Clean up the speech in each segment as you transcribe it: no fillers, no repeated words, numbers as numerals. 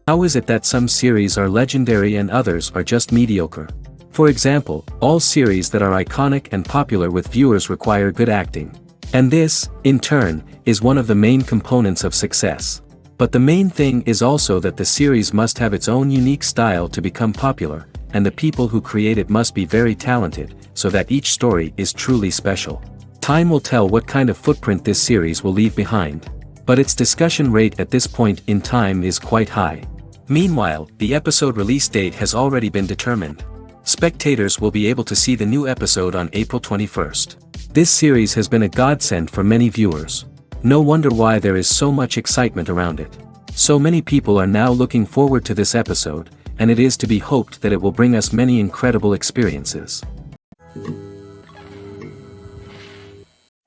How is it that some series are legendary and others are just mediocre? For example, all series that are iconic and popular with viewers require good acting. And this, in turn, is one of the main components of success. But the main thing is also that the series must have its own unique style to become popular, and the people who create it must be very talented, so that each story is truly special. Time will tell what kind of footprint this series will leave behind. But its discussion rate at this point in time is quite high. Meanwhile, the episode release date has already been determined. Spectators will be able to see the new episode on April 21st. This series has been a godsend for many viewers. No wonder why there is so much excitement around it. So many people are now looking forward to this episode, and it is to be hoped that it will bring us many incredible experiences.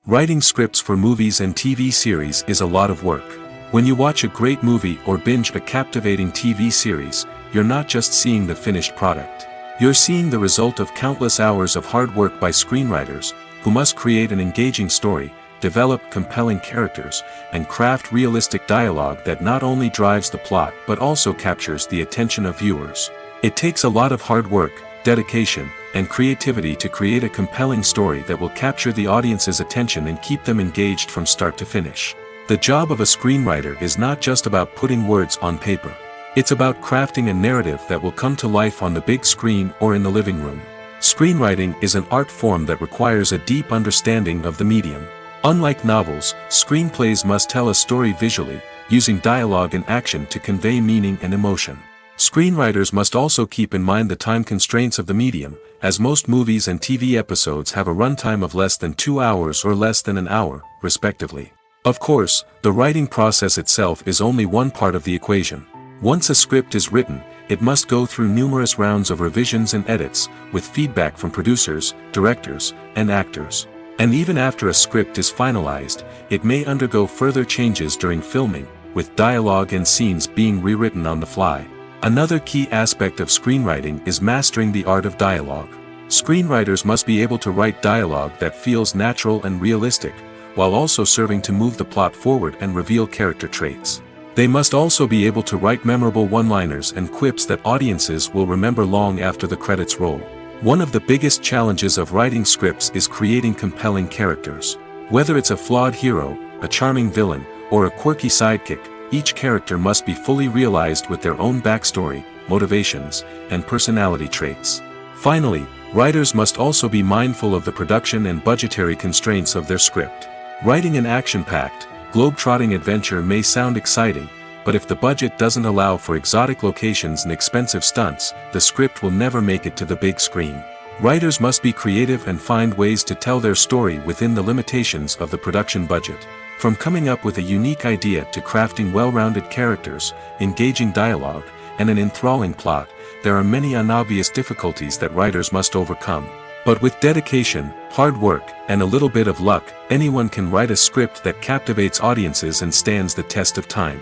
Writing scripts for movies and TV series is a lot of work. When you watch a great movie or binge a captivating TV series, you're not just seeing the finished product. You're seeing the result of countless hours of hard work by screenwriters, who must create an engaging story, develop compelling characters, and craft realistic dialogue that not only drives the plot but also captures the attention of viewers. It takes a lot of hard work, dedication, and creativity to create a compelling story that will capture the audience's attention and keep them engaged from start to finish. The job of a screenwriter is not just about putting words on paper. It's about crafting a narrative that will come to life on the big screen or in the living room. Screenwriting is an art form that requires a deep understanding of the medium. Unlike novels, screenplays must tell a story visually, using dialogue and action to convey meaning and emotion. Screenwriters must also keep in mind the time constraints of the medium, as most movies and TV episodes have a runtime of less than 2 hours or less than an hour, respectively. Of course, the writing process itself is only one part of the equation. Once a script is written, it must go through numerous rounds of revisions and edits, with feedback from producers, directors, and actors. And even after a script is finalized, it may undergo further changes during filming, with dialogue and scenes being rewritten on the fly. Another key aspect of screenwriting is mastering the art of dialogue. Screenwriters must be able to write dialogue that feels natural and realistic, while also serving to move the plot forward and reveal character traits. They must also be able to write memorable one-liners and quips that audiences will remember long after the credits roll. One of the biggest challenges of writing scripts is creating compelling characters. Whether it's a flawed hero, a charming villain, or a quirky sidekick, each character must be fully realized with their own backstory, motivations, and personality traits. Finally, writers must also be mindful of the production and budgetary constraints of their script. Writing an action-packed, globe-trotting adventure may sound exciting, but if the budget doesn't allow for exotic locations and expensive stunts, the script will never make it to the big screen. Writers must be creative and find ways to tell their story within the limitations of the production budget. From coming up with a unique idea to crafting well-rounded characters, engaging dialogue, and an enthralling plot, there are many unobvious difficulties that writers must overcome. But with dedication, hard work, and a little bit of luck, anyone can write a script that captivates audiences and stands the test of time.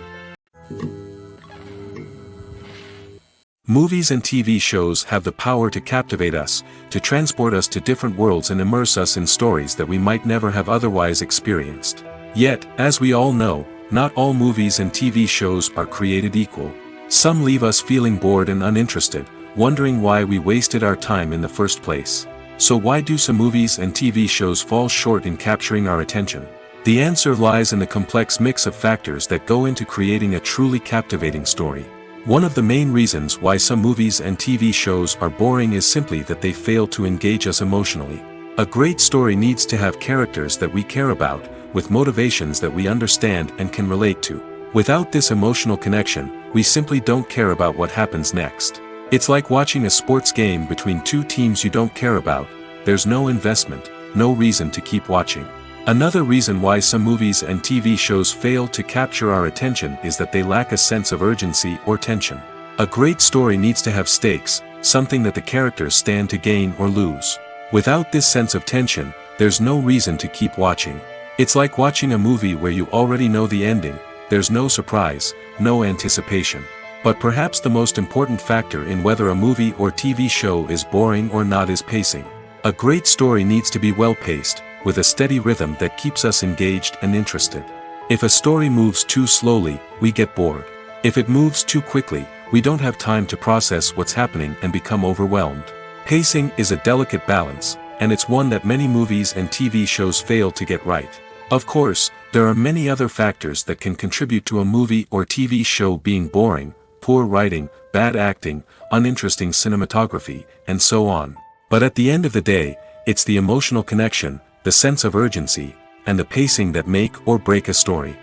Movies and TV shows have the power to captivate us, to transport us to different worlds and immerse us in stories that we might never have otherwise experienced. Yet, as we all know, not all movies and TV shows are created equal. Some leave us feeling bored and uninterested, wondering why we wasted our time in the first place. So why do some movies and TV shows fall short in capturing our attention? The answer lies in the complex mix of factors that go into creating a truly captivating story. One of the main reasons why some movies and TV shows are boring is simply that they fail to engage us emotionally. A great story needs to have characters that we care about, with motivations that we understand and can relate to. Without this emotional connection, we simply don't care about what happens next. It's like watching a sports game between two teams you don't care about. There's no investment, no reason to keep watching. Another reason why some movies and TV shows fail to capture our attention is that they lack a sense of urgency or tension. A great story needs to have stakes, something that the characters stand to gain or lose. Without this sense of tension, there's no reason to keep watching. It's like watching a movie where you already know the ending. There's no surprise, no anticipation. But perhaps the most important factor in whether a movie or TV show is boring or not is pacing. A great story needs to be well-paced, with a steady rhythm that keeps us engaged and interested. If a story moves too slowly, we get bored. If it moves too quickly, we don't have time to process what's happening and become overwhelmed. Pacing is a delicate balance, and it's one that many movies and TV shows fail to get right. Of course, there are many other factors that can contribute to a movie or TV show being boring: poor writing, bad acting, uninteresting cinematography, and so on. But at the end of the day, it's the emotional connection, the sense of urgency, and the pacing that make or break a story.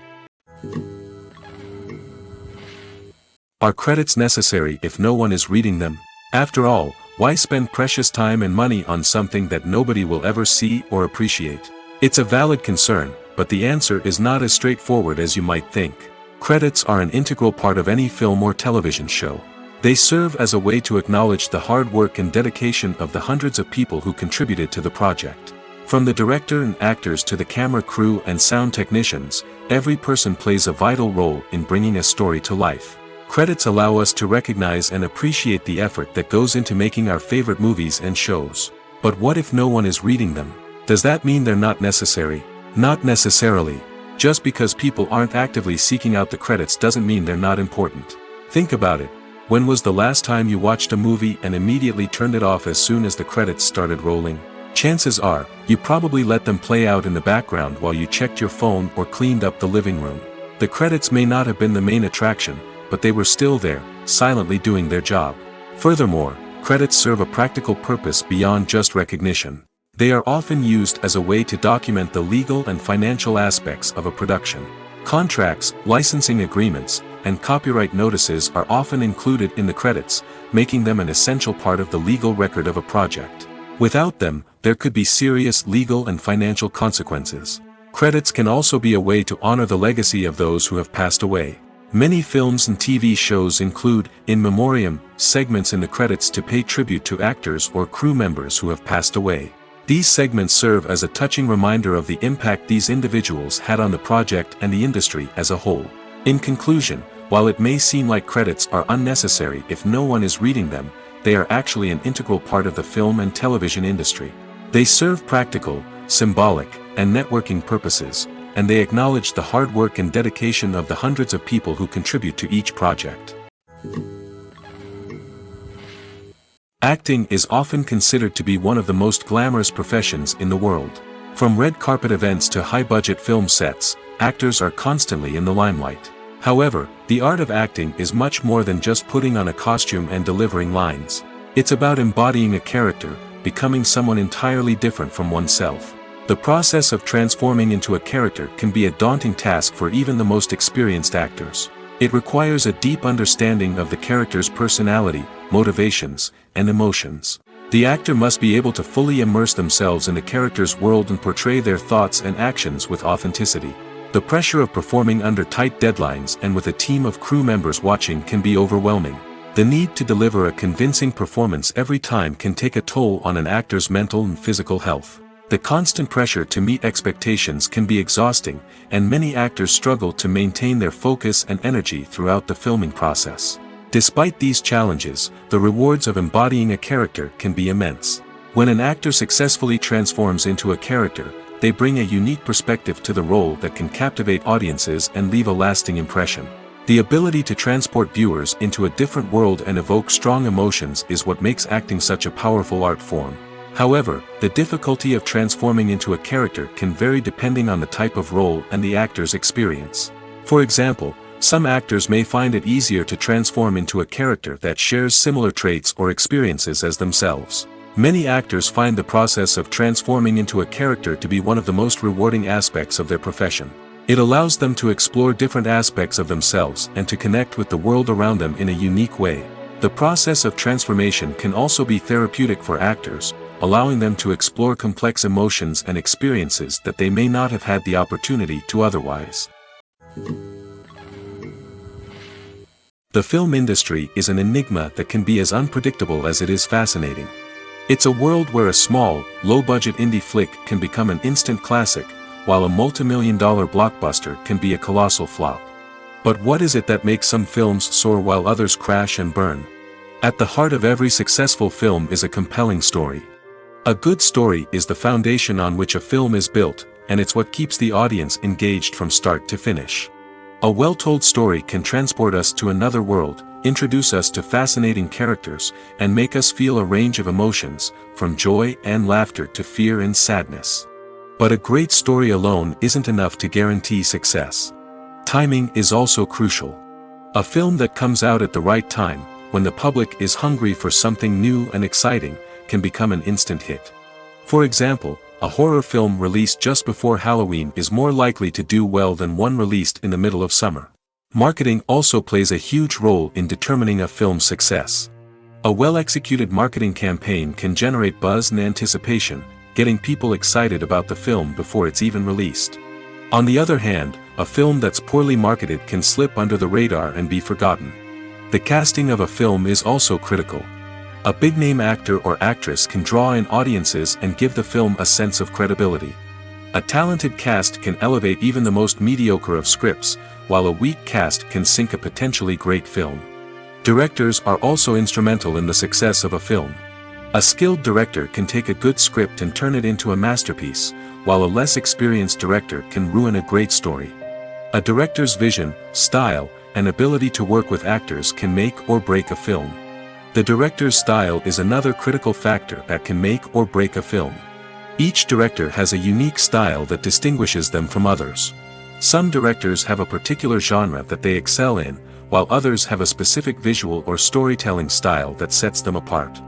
Are credits necessary if no one is reading them? After all, why spend precious time and money on something that nobody will ever see or appreciate? It's a valid concern, but the answer is not as straightforward as you might think. Credits are an integral part of any film or television show. They serve as a way to acknowledge the hard work and dedication of the hundreds of people who contributed to the project. From the director and actors to the camera crew and sound technicians, every person plays a vital role in bringing a story to life. Credits allow us to recognize and appreciate the effort that goes into making our favorite movies and shows. But what if no one is reading them? Does that mean they're not necessary? Not necessarily. Just because people aren't actively seeking out the credits doesn't mean they're not important. Think about it. When was the last time you watched a movie and immediately turned it off as soon as the credits started rolling? Chances are, you probably let them play out in the background while you checked your phone or cleaned up the living room. The credits may not have been the main attraction, but they were still there, silently doing their job. Furthermore, credits serve a practical purpose beyond just recognition. They are often used as a way to document the legal and financial aspects of a production. Contracts, licensing agreements, and copyright notices are often included in the credits, making them an essential part of the legal record of a project. Without them, there could be serious legal and financial consequences. Credits can also be a way to honor the legacy of those who have passed away. Many films and TV shows include, in memoriam, segments in the credits to pay tribute to actors or crew members who have passed away. These segments serve as a touching reminder of the impact these individuals had on the project and the industry as a whole. In conclusion, while it may seem like credits are unnecessary if no one is reading them, they are actually an integral part of the film and television industry. They serve practical, symbolic, and networking purposes, and they acknowledge the hard work and dedication of the hundreds of people who contribute to each project. Acting is often considered to be one of the most glamorous professions in the world. From red carpet events to high-budget film sets, actors are constantly in the limelight. However, the art of acting is much more than just putting on a costume and delivering lines. It's about embodying a character, becoming someone entirely different from oneself. The process of transforming into a character can be a daunting task for even the most experienced actors. It requires a deep understanding of the character's personality, motivations, and emotions. The actor must be able to fully immerse themselves in the character's world and portray their thoughts and actions with authenticity. The pressure of performing under tight deadlines and with a team of crew members watching can be overwhelming. The need to deliver a convincing performance every time can take a toll on an actor's mental and physical health. The constant pressure to meet expectations can be exhausting, and many actors struggle to maintain their focus and energy throughout the filming process. Despite these challenges, the rewards of embodying a character can be immense. When an actor successfully transforms into a character, they bring a unique perspective to the role that can captivate audiences and leave a lasting impression. The ability to transport viewers into a different world and evoke strong emotions is what makes acting such a powerful art form. However, the difficulty of transforming into a character can vary depending on the type of role and the actor's experience. For example, some actors may find it easier to transform into a character that shares similar traits or experiences as themselves. Many actors find the process of transforming into a character to be one of the most rewarding aspects of their profession. It allows them to explore different aspects of themselves and to connect with the world around them in a unique way. The process of transformation can also be therapeutic for actors, allowing them to explore complex emotions and experiences that they may not have had the opportunity to otherwise. The film industry is an enigma that can be as unpredictable as it is fascinating. It's a world where a small, low-budget indie flick can become an instant classic, while a multi-million-dollar blockbuster can be a colossal flop. But what is it that makes some films soar while others crash and burn? At the heart of every successful film is a compelling story. A good story is the foundation on which a film is built, and it's what keeps the audience engaged from start to finish. A well-told story can transport us to another world, introduce us to fascinating characters, and make us feel a range of emotions, from joy and laughter to fear and sadness. But a great story alone isn't enough to guarantee success. Timing is also crucial. A film that comes out at the right time, when the public is hungry for something new and exciting, can become an instant hit. For example, a horror film released just before Halloween is more likely to do well than one released in the middle of summer. Marketing also plays a huge role in determining a film's success. A well-executed marketing campaign can generate buzz and anticipation, getting people excited about the film before it's even released. On the other hand, a film that's poorly marketed can slip under the radar and be forgotten. The casting of a film is also critical. A big-name actor or actress can draw in audiences and give the film a sense of credibility. A talented cast can elevate even the most mediocre of scripts, while a weak cast can sink a potentially great film. Directors are also instrumental in the success of a film. A skilled director can take a good script and turn it into a masterpiece, while a less experienced director can ruin a great story. A director's vision, style, and ability to work with actors can make or break a film. The director's style is another critical factor that can make or break a film. Each director has a unique style that distinguishes them from others. Some directors have a particular genre that they excel in, while others have a specific visual or storytelling style that sets them apart.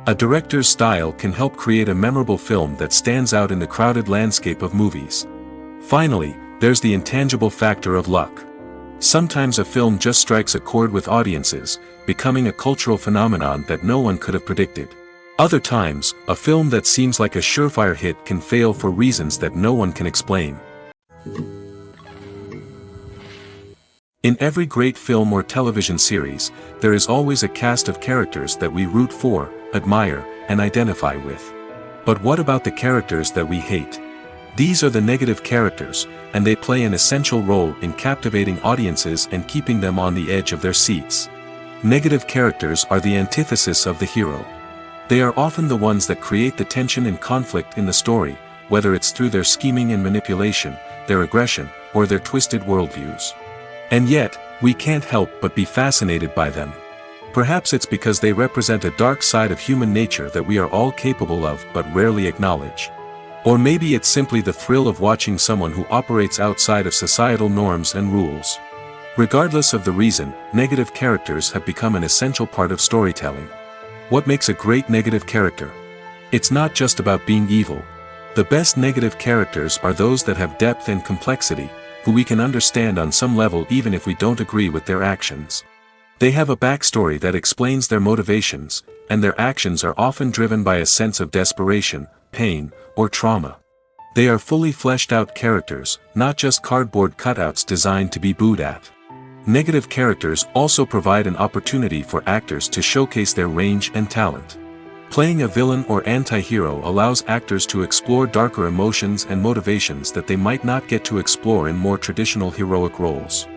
A director's style can help create a memorable film that stands out in the crowded landscape of movies. Finally, there's the intangible factor of luck. Sometimes a film just strikes a chord with audiences, becoming a cultural phenomenon that no one could have predicted. Other times, a film that seems like a surefire hit can fail for reasons that no one can explain. In every great film or television series, there is always a cast of characters that we root for, admire, and identify with. But what about the characters that we hate? These are the negative characters, and they play an essential role in captivating audiences and keeping them on the edge of their seats. Negative characters are the antithesis of the hero. They are often the ones that create the tension and conflict in the story, whether it's through their scheming and manipulation, their aggression, or their twisted worldviews. And yet, we can't help but be fascinated by them. Perhaps it's because they represent a dark side of human nature that we are all capable of but rarely acknowledge. Or maybe it's simply the thrill of watching someone who operates outside of societal norms and rules. Regardless of the reason, negative characters have become an essential part of storytelling. What makes a great negative character? It's not just about being evil. The best negative characters are those that have depth and complexity, who we can understand on some level even if we don't agree with their actions. They have a backstory that explains their motivations, and their actions are often driven by a sense of desperation, pain, or trauma. They are fully fleshed out characters, not just cardboard cutouts designed to be booed at. Negative characters also provide an opportunity for actors to showcase their range and talent. Playing a villain or anti-hero allows actors to explore darker emotions and motivations that they might not get to explore in more traditional heroic roles.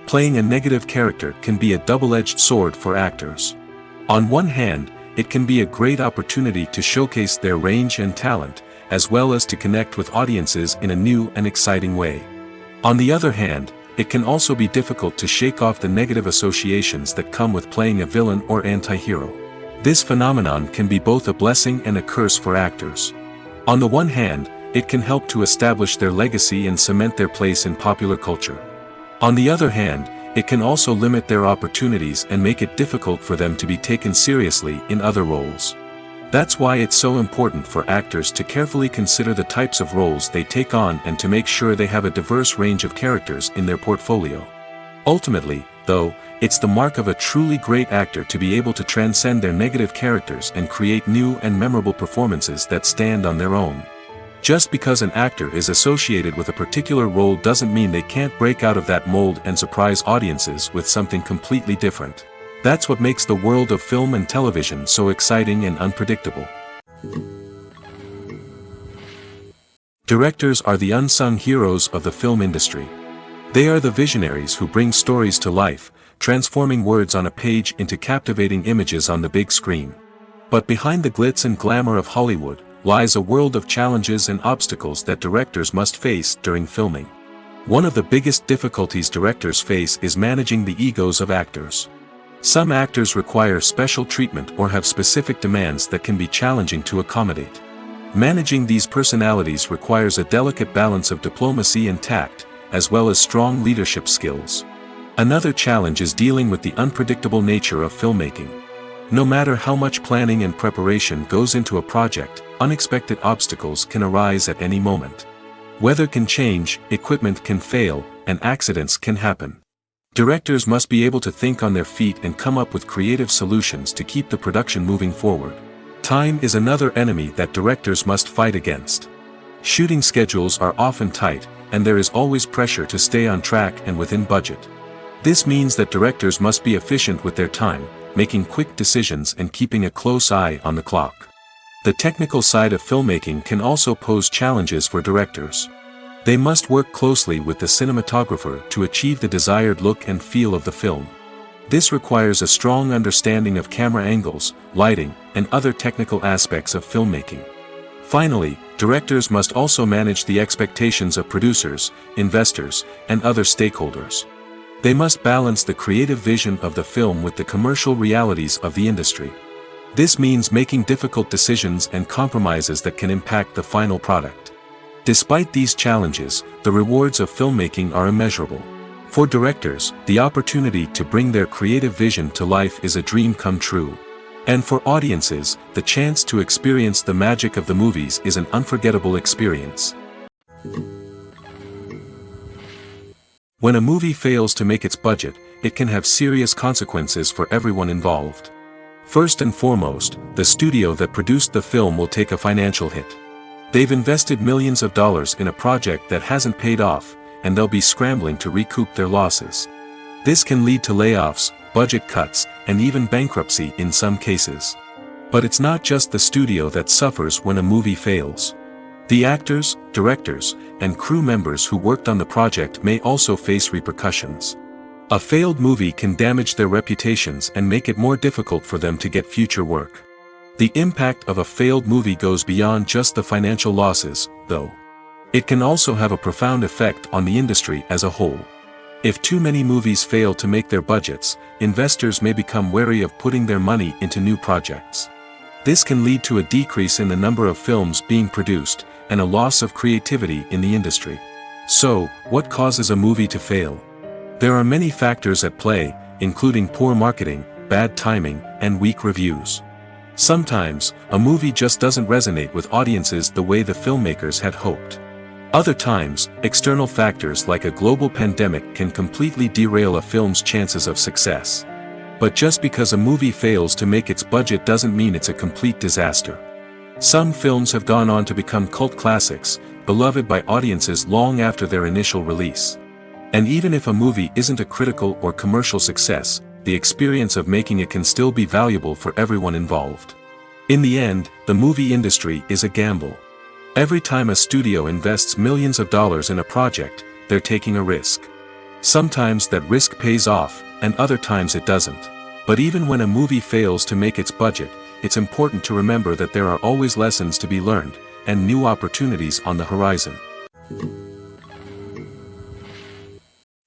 Playing a negative character can be a double-edged sword for actors. On one hand, it can be a great opportunity to showcase their range and talent, as well as to connect with audiences in a new and exciting way. On the other hand, it can also be difficult to shake off the negative associations that come with playing a villain or anti-hero. This phenomenon can be both a blessing and a curse for actors. On the one hand, it can help to establish their legacy and cement their place in popular culture. On the other hand, it can also limit their opportunities and make it difficult for them to be taken seriously in other roles. That's why it's so important for actors to carefully consider the types of roles they take on and to make sure they have a diverse range of characters in their portfolio. Ultimately, though, it's the mark of a truly great actor to be able to transcend their negative characters and create new and memorable performances that stand on their own. Just because an actor is associated with a particular role doesn't mean they can't break out of that mold and surprise audiences with something completely different. That's what makes the world of film and television so exciting and unpredictable. Directors are the unsung heroes of the film industry. They are the visionaries who bring stories to life, transforming words on a page into captivating images on the big screen. But behind the glitz and glamour of Hollywood lies a world of challenges and obstacles that directors must face during filming. One of the biggest difficulties directors face is managing the egos of actors. Some actors require special treatment or have specific demands that can be challenging to accommodate. Managing these personalities requires a delicate balance of diplomacy and tact, as well as strong leadership skills. Another challenge is dealing with the unpredictable nature of filmmaking. No matter how much planning and preparation goes into a project, unexpected obstacles can arise at any moment. Weather can change, equipment can fail, and accidents can happen. Directors must be able to think on their feet and come up with creative solutions to keep the production moving forward. Time is another enemy that directors must fight against. Shooting schedules are often tight, and there is always pressure to stay on track and within budget. This means that directors must be efficient with their time, making quick decisions and keeping a close eye on the clock. The technical side of filmmaking can also pose challenges for directors. They must work closely with the cinematographer to achieve the desired look and feel of the film. This requires a strong understanding of camera angles, lighting, and other technical aspects of filmmaking. Finally, directors must also manage the expectations of producers, investors, and other stakeholders. They must balance the creative vision of the film with the commercial realities of the industry. This means making difficult decisions and compromises that can impact the final product. Despite these challenges, the rewards of filmmaking are immeasurable. For directors, the opportunity to bring their creative vision to life is a dream come true. And for audiences, the chance to experience the magic of the movies is an unforgettable experience. When a movie fails to make its budget, it can have serious consequences for everyone involved. First and foremost, the studio that produced the film will take a financial hit. They've invested millions of dollars in a project that hasn't paid off, and they'll be scrambling to recoup their losses. This can lead to layoffs, budget cuts, and even bankruptcy in some cases. But it's not just the studio that suffers when a movie fails. The actors, directors, and crew members who worked on the project may also face repercussions. A failed movie can damage their reputations and make it more difficult for them to get future work. The impact of a failed movie goes beyond just the financial losses, though. It can also have a profound effect on the industry as a whole. If too many movies fail to make their budgets, investors may become wary of putting their money into new projects. This can lead to a decrease in the number of films being produced, and a loss of creativity in the industry. So, what causes a movie to fail? There are many factors at play, including poor marketing, bad timing, and weak reviews. Sometimes, a movie just doesn't resonate with audiences the way the filmmakers had hoped. Other times, external factors like a global pandemic can completely derail a film's chances of success. But just because a movie fails to make its budget doesn't mean it's a complete disaster. Some films have gone on to become cult classics, beloved by audiences long after their initial release. And even if a movie isn't a critical or commercial success, the experience of making it can still be valuable for everyone involved. In the end, the movie industry is a gamble. Every time a studio invests millions of dollars in a project, they're taking a risk. Sometimes that risk pays off, and other times it doesn't. But even when a movie fails to make its budget, it's important to remember that there are always lessons to be learned, and new opportunities on the horizon.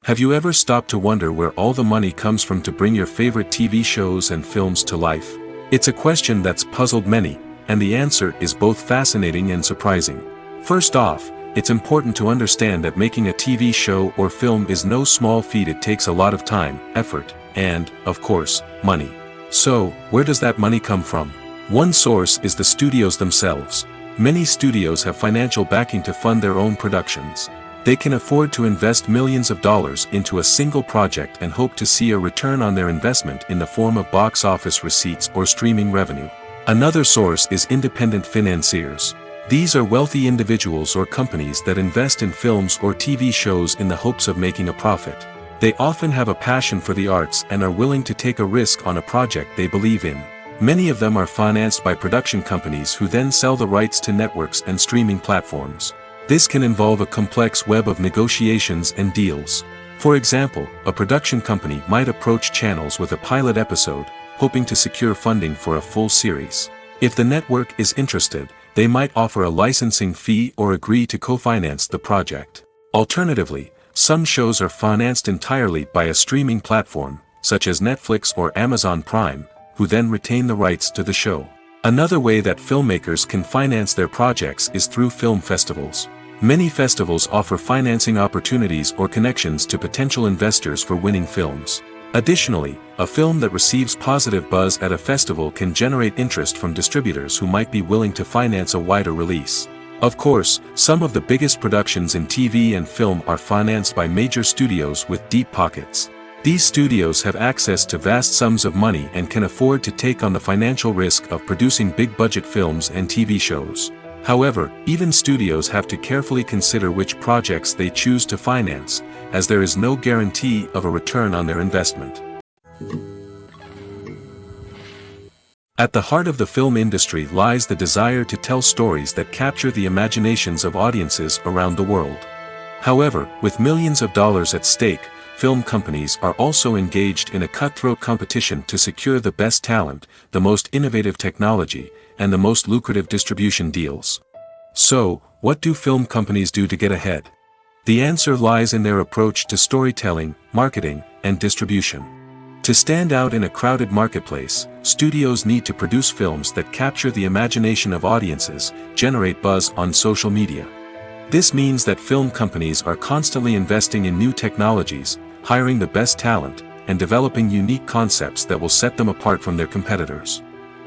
Have you ever stopped to wonder where all the money comes from to bring your favorite TV shows and films to life? It's a question that's puzzled many, and the answer is both fascinating and surprising. First off, it's important to understand that making a TV show or film is no small feat. It takes a lot of time, effort, and, of course, money. So, where does that money come from? One source is the studios themselves. Many studios have financial backing to fund their own productions. They can afford to invest millions of dollars into a single project and hope to see a return on their investment in the form of box office receipts or streaming revenue. Another source is independent financiers. These are wealthy individuals or companies that invest in films or TV shows in the hopes of making a profit. They often have a passion for the arts and are willing to take a risk on a project they believe in. Many of them are financed by production companies who then sell the rights to networks and streaming platforms. This can involve a complex web of negotiations and deals. For example, a production company might approach channels with a pilot episode, hoping to secure funding for a full series. If the network is interested, they might offer a licensing fee or agree to co-finance the project. Alternatively, some shows are financed entirely by a streaming platform, such as Netflix or Amazon Prime, who then retain the rights to the show. Another way that filmmakers can finance their projects is through film festivals. Many festivals offer financing opportunities or connections to potential investors for winning films. Additionally, a film that receives positive buzz at a festival can generate interest from distributors who might be willing to finance a wider release. Of course, some of the biggest productions in TV and film are financed by major studios with deep pockets. These studios have access to vast sums of money and can afford to take on the financial risk of producing big-budget films and TV shows. However, even studios have to carefully consider which projects they choose to finance, as there is no guarantee of a return on their investment. At the heart of the film industry lies the desire to tell stories that capture the imaginations of audiences around the world. However, with millions of dollars at stake, film companies are also engaged in a cutthroat competition to secure the best talent, the most innovative technology, and the most lucrative distribution deals. So, what do film companies do to get ahead? The answer lies in their approach to storytelling, marketing, and distribution. To stand out in a crowded marketplace, studios need to produce films that capture the imagination of audiences, generate buzz on social media. This means that film companies are constantly investing in new technologies, hiring the best talent, and developing unique concepts that will set them apart from their competitors.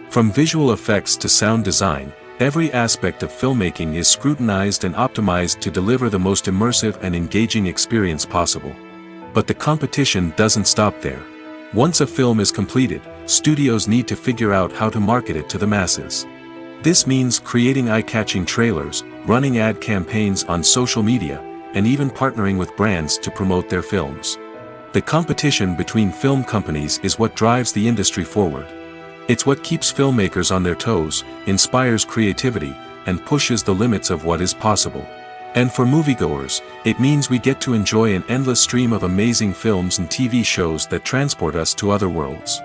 From visual effects to sound design, every aspect of filmmaking is scrutinized and optimized to deliver the most immersive and engaging experience possible. But the competition doesn't stop there. Once a film is completed, studios need to figure out how to market it to the masses. This means creating eye-catching trailers, running ad campaigns on social media, and even partnering with brands to promote their films. The competition between film companies is what drives the industry forward. It's what keeps filmmakers on their toes, inspires creativity, and pushes the limits of what is possible. And for moviegoers, it means we get to enjoy an endless stream of amazing films and TV shows that transport us to other worlds.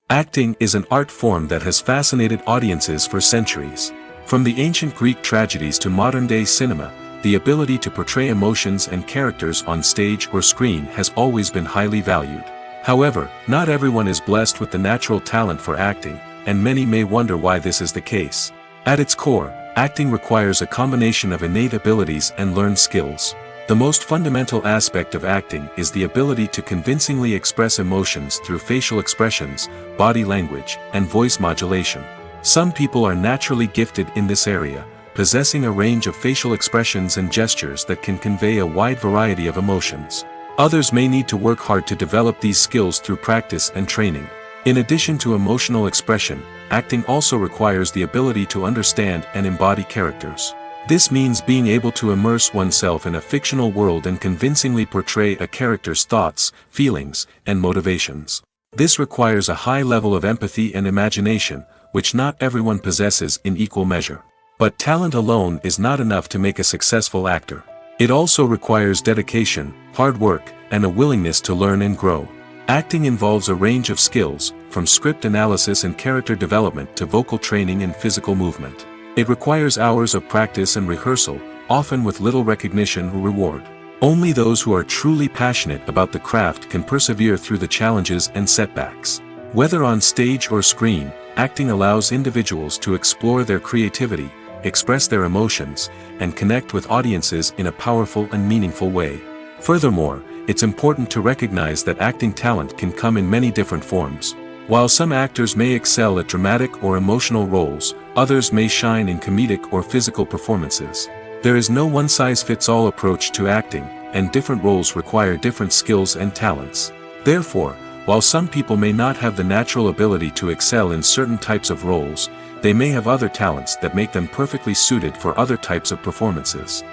Acting is an art form that has fascinated audiences for centuries. From the ancient Greek tragedies to modern-day cinema, the ability to portray emotions and characters on stage or screen has always been highly valued. However, not everyone is blessed with the natural talent for acting, and many may wonder why this is the case. At its core, acting requires a combination of innate abilities and learned skills. The most fundamental aspect of acting is the ability to convincingly express emotions through facial expressions, body language, and voice modulation. Some people are naturally gifted in this area, possessing a range of facial expressions and gestures that can convey a wide variety of emotions. Others may need to work hard to develop these skills through practice and training. In addition to emotional expression, acting also requires the ability to understand and embody characters. This means being able to immerse oneself in a fictional world and convincingly portray a character's thoughts, feelings, and motivations. This requires a high level of empathy and imagination, which not everyone possesses in equal measure. But talent alone is not enough to make a successful actor. It also requires dedication, hard work, and a willingness to learn and grow. Acting involves a range of skills, from script analysis and character development to vocal training and physical movement. It requires hours of practice and rehearsal, often with little recognition or reward. Only those who are truly passionate about the craft can persevere through the challenges and setbacks. Whether on stage or screen, acting allows individuals to explore their creativity, express their emotions, and connect with audiences in a powerful and meaningful way. Furthermore, it's important to recognize that acting talent can come in many different forms. While some actors may excel at dramatic or emotional roles, others may shine in comedic or physical performances. There is no one-size-fits-all approach to acting, and different roles require different skills and talents. Therefore, while some people may not have the natural ability to excel in certain types of roles, they may have other talents that make them perfectly suited for other types of performances.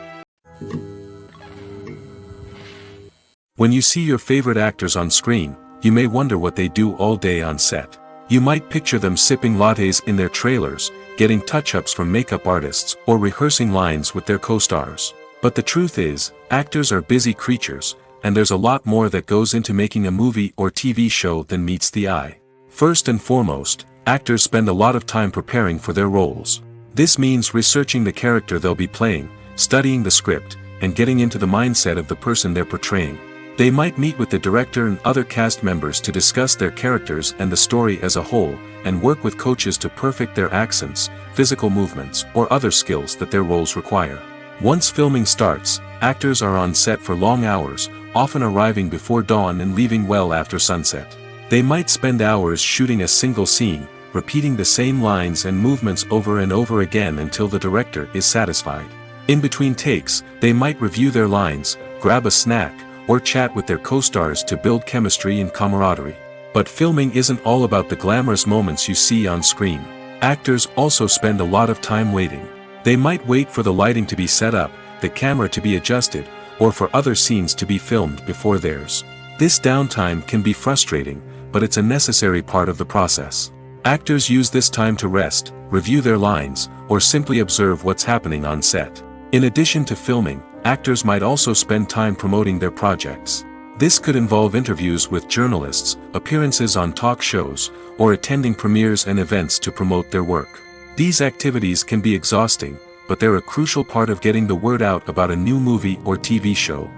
When you see your favorite actors on screen, you may wonder what they do all day on set. You might picture them sipping lattes in their trailers, getting touch-ups from makeup artists, or rehearsing lines with their co-stars. But the truth is, actors are busy creatures, and there's a lot more that goes into making a movie or TV show than meets the eye. First and foremost, actors spend a lot of time preparing for their roles. This means researching the character they'll be playing, studying the script, and getting into the mindset of the person they're portraying. They might meet with the director and other cast members to discuss their characters and the story as a whole, and work with coaches to perfect their accents, physical movements, or other skills that their roles require. Once filming starts, actors are on set for long hours, often arriving before dawn and leaving well after sunset. They might spend hours shooting a single scene, repeating the same lines and movements over and over again until the director is satisfied. In between takes, they might review their lines, grab a snack, or chat with their co-stars to build chemistry and camaraderie. But filming isn't all about the glamorous moments you see on screen. Actors also spend a lot of time waiting. They might wait for the lighting to be set up, the camera to be adjusted, or for other scenes to be filmed before theirs. This downtime can be frustrating, but it's a necessary part of the process. Actors use this time to rest, review their lines, or simply observe what's happening on set. In addition to filming, actors might also spend time promoting their projects. This could involve interviews with journalists, appearances on talk shows, or attending premieres and events to promote their work. These activities can be exhausting, but they're a crucial part of getting the word out about a new movie or TV show.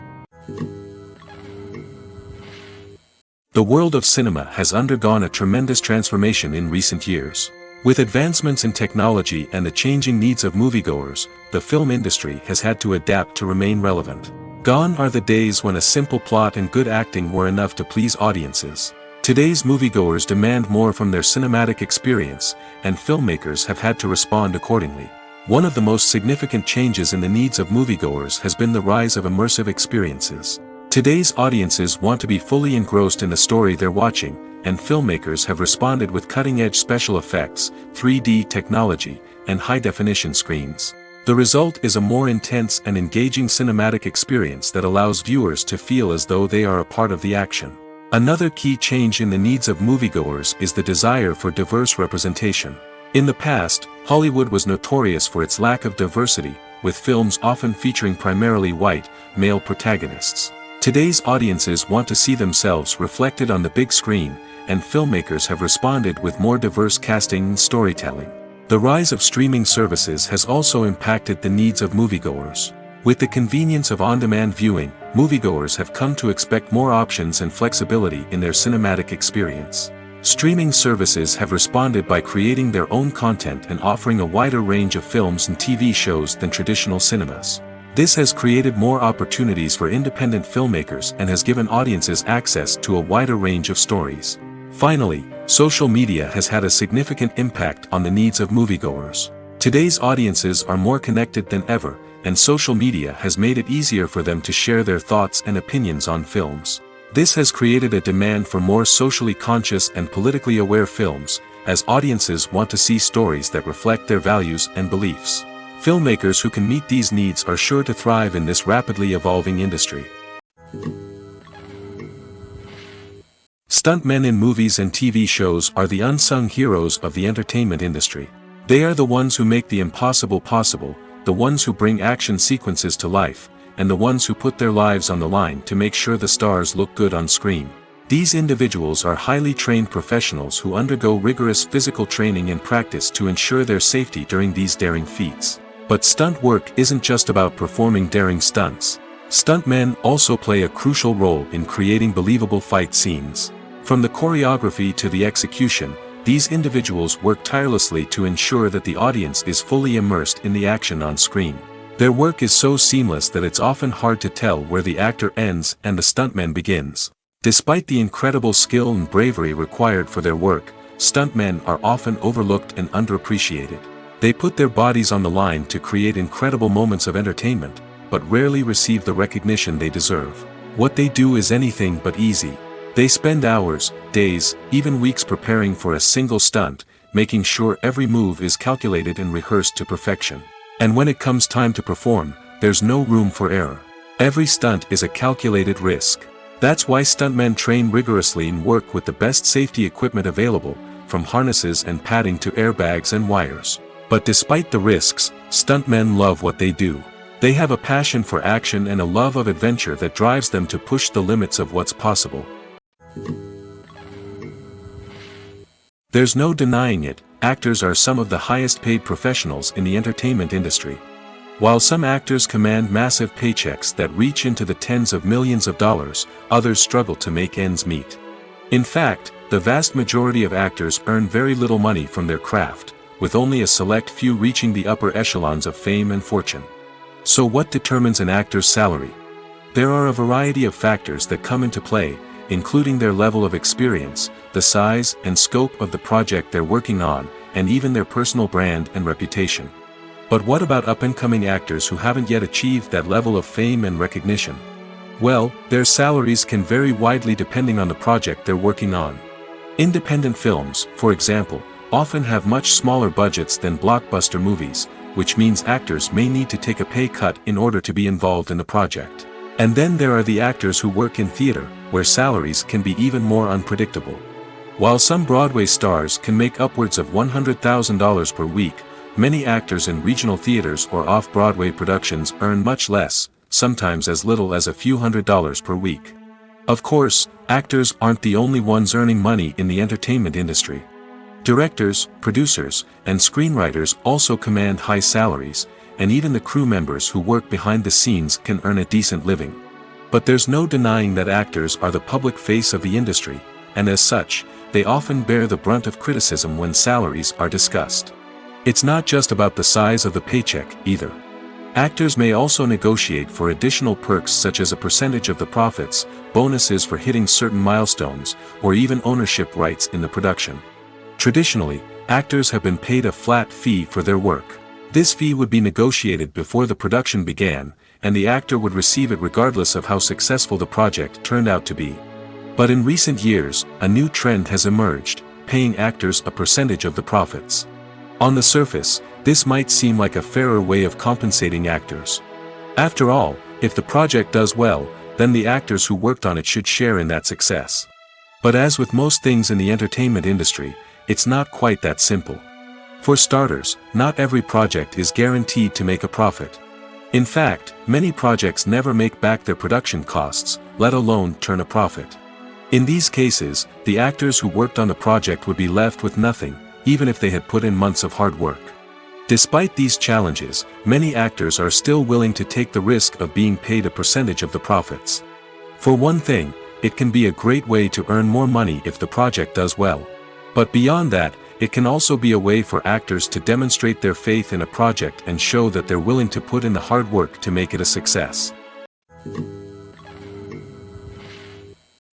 The world of cinema has undergone a tremendous transformation in recent years. With advancements in technology and the changing needs of moviegoers, the film industry has had to adapt to remain relevant. Gone are the days when a simple plot and good acting were enough to please audiences. Today's moviegoers demand more from their cinematic experience, and filmmakers have had to respond accordingly. One of the most significant changes in the needs of moviegoers has been the rise of immersive experiences. Today's audiences want to be fully engrossed in the story they're watching, and filmmakers have responded with cutting-edge special effects, 3D technology, and high-definition screens. The result is a more intense and engaging cinematic experience that allows viewers to feel as though they are a part of the action. Another key change in the needs of moviegoers is the desire for diverse representation. In the past, Hollywood was notorious for its lack of diversity, with films often featuring primarily white, male protagonists. Today's audiences want to see themselves reflected on the big screen, and filmmakers have responded with more diverse casting and storytelling. The rise of streaming services has also impacted the needs of moviegoers. With the convenience of on-demand viewing, moviegoers have come to expect more options and flexibility in their cinematic experience. Streaming services have responded by creating their own content and offering a wider range of films and TV shows than traditional cinemas. This has created more opportunities for independent filmmakers and has given audiences access to a wider range of stories. Finally, social media has had a significant impact on the needs of moviegoers. Today's audiences are more connected than ever, and social media has made it easier for them to share their thoughts and opinions on films. This has created a demand for more socially conscious and politically aware films, as audiences want to see stories that reflect their values and beliefs. Filmmakers who can meet these needs are sure to thrive in this rapidly evolving industry. Stuntmen in movies and TV shows are the unsung heroes of the entertainment industry. They are the ones who make the impossible possible, the ones who bring action sequences to life, and the ones who put their lives on the line to make sure the stars look good on screen. These individuals are highly trained professionals who undergo rigorous physical training and practice to ensure their safety during these daring feats. But stunt work isn't just about performing daring stunts. Stuntmen also play a crucial role in creating believable fight scenes. From the choreography to the execution, these individuals work tirelessly to ensure that the audience is fully immersed in the action on screen. Their work is so seamless that it's often hard to tell where the actor ends and the stuntman begins. Despite the incredible skill and bravery required for their work, stuntmen are often overlooked and underappreciated. They put their bodies on the line to create incredible moments of entertainment, but rarely receive the recognition they deserve. What they do is anything but easy. They spend hours, days, even weeks preparing for a single stunt, making sure every move is calculated and rehearsed to perfection. And when it comes time to perform, there's no room for error. Every stunt is a calculated risk. That's why stuntmen train rigorously and work with the best safety equipment available, from harnesses and padding to airbags and wires. But despite the risks, stuntmen love what they do. They have a passion for action and a love of adventure that drives them to push the limits of what's possible. There's no denying it, actors are some of the highest paid professionals in the entertainment industry. While some actors command massive paychecks that reach into the tens of millions of dollars, others struggle to make ends meet. In fact, the vast majority of actors earn very little money from their craft, with only a select few reaching the upper echelons of fame and fortune. So what determines an actor's salary? There are a variety of factors that come into play, including their level of experience, the size and scope of the project they're working on, and even their personal brand and reputation. But what about up-and-coming actors who haven't yet achieved that level of fame and recognition? Well, their salaries can vary widely depending on the project they're working on. Independent films, for example, often have much smaller budgets than blockbuster movies, which means actors may need to take a pay cut in order to be involved in the project. And then there are the actors who work in theater, where salaries can be even more unpredictable. While some Broadway stars can make upwards of $100,000 per week, many actors in regional theaters or off-Broadway productions earn much less, sometimes as little as a few $100s per week. Of course, actors aren't the only ones earning money in the entertainment industry. Directors, producers, and screenwriters also command high salaries, and even the crew members who work behind the scenes can earn a decent living. But there's no denying that actors are the public face of the industry, and as such, they often bear the brunt of criticism when salaries are discussed. It's not just about the size of the paycheck, either. Actors may also negotiate for additional perks such as a percentage of the profits, bonuses for hitting certain milestones, or even ownership rights in the production. Traditionally, actors have been paid a flat fee for their work. This fee would be negotiated before the production began, and the actor would receive it regardless of how successful the project turned out to be. But in recent years, a new trend has emerged, paying actors a percentage of the profits. On the surface, this might seem like a fairer way of compensating actors. After all, if the project does well, then the actors who worked on it should share in that success. But as with most things in the entertainment industry, it's not quite that simple. For starters, not every project is guaranteed to make a profit. In fact, many projects never make back their production costs, let alone turn a profit. In these cases, the actors who worked on the project would be left with nothing, even if they had put in months of hard work. Despite these challenges, many actors are still willing to take the risk of being paid a percentage of the profits. For one thing, it can be a great way to earn more money if the project does well. But beyond that, it can also be a way for actors to demonstrate their faith in a project and show that they're willing to put in the hard work to make it a success.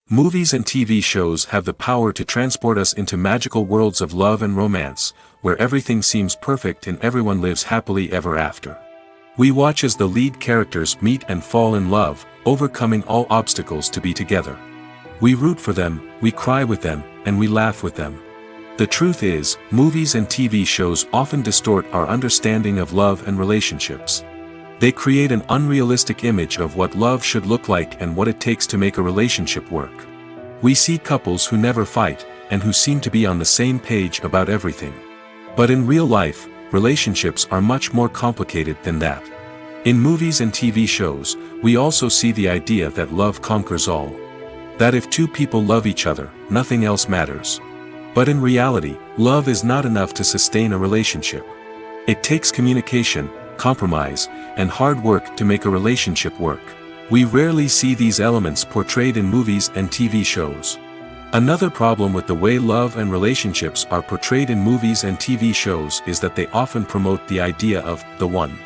Movies and TV shows have the power to transport us into magical worlds of love and romance, where everything seems perfect and everyone lives happily ever after. We watch as the lead characters meet and fall in love, overcoming all obstacles to be together. We root for them, we cry with them, and we laugh with them. The truth is, movies and TV shows often distort our understanding of love and relationships. They create an unrealistic image of what love should look like and what it takes to make a relationship work. We see couples who never fight, and who seem to be on the same page about everything. But in real life, relationships are much more complicated than that. In movies and TV shows, we also see the idea that love conquers all. That if two people love each other, nothing else matters. But in reality, love is not enough to sustain a relationship. It takes communication, compromise, and hard work to make a relationship work. We rarely see these elements portrayed in movies and TV shows. Another problem with the way love and relationships are portrayed in movies and TV shows is that they often promote the idea of the one.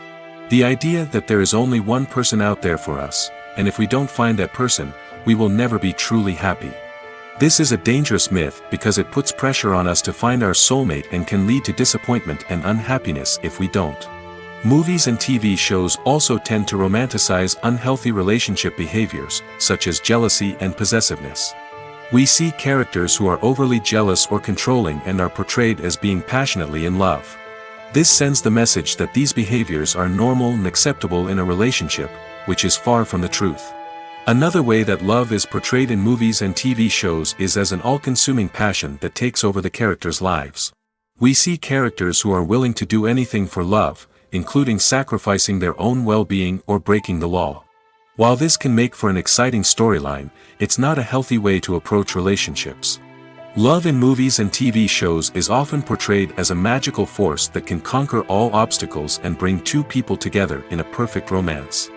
The idea that there is only one person out there for us, and if we don't find that person, we will never be truly happy. This is a dangerous myth because it puts pressure on us to find our soulmate and can lead to disappointment and unhappiness if we don't. Movies and TV shows also tend to romanticize unhealthy relationship behaviors, such as jealousy and possessiveness. We see characters who are overly jealous or controlling and are portrayed as being passionately in love. This sends the message that these behaviors are normal and acceptable in a relationship, which is far from the truth. Another way that love is portrayed in movies and TV shows is as an all-consuming passion that takes over the characters' lives. We see characters who are willing to do anything for love, including sacrificing their own well-being or breaking the law. While this can make for an exciting storyline, it's not a healthy way to approach relationships. Love in movies and TV shows is often portrayed as a magical force that can conquer all obstacles and bring two people together in a perfect romance.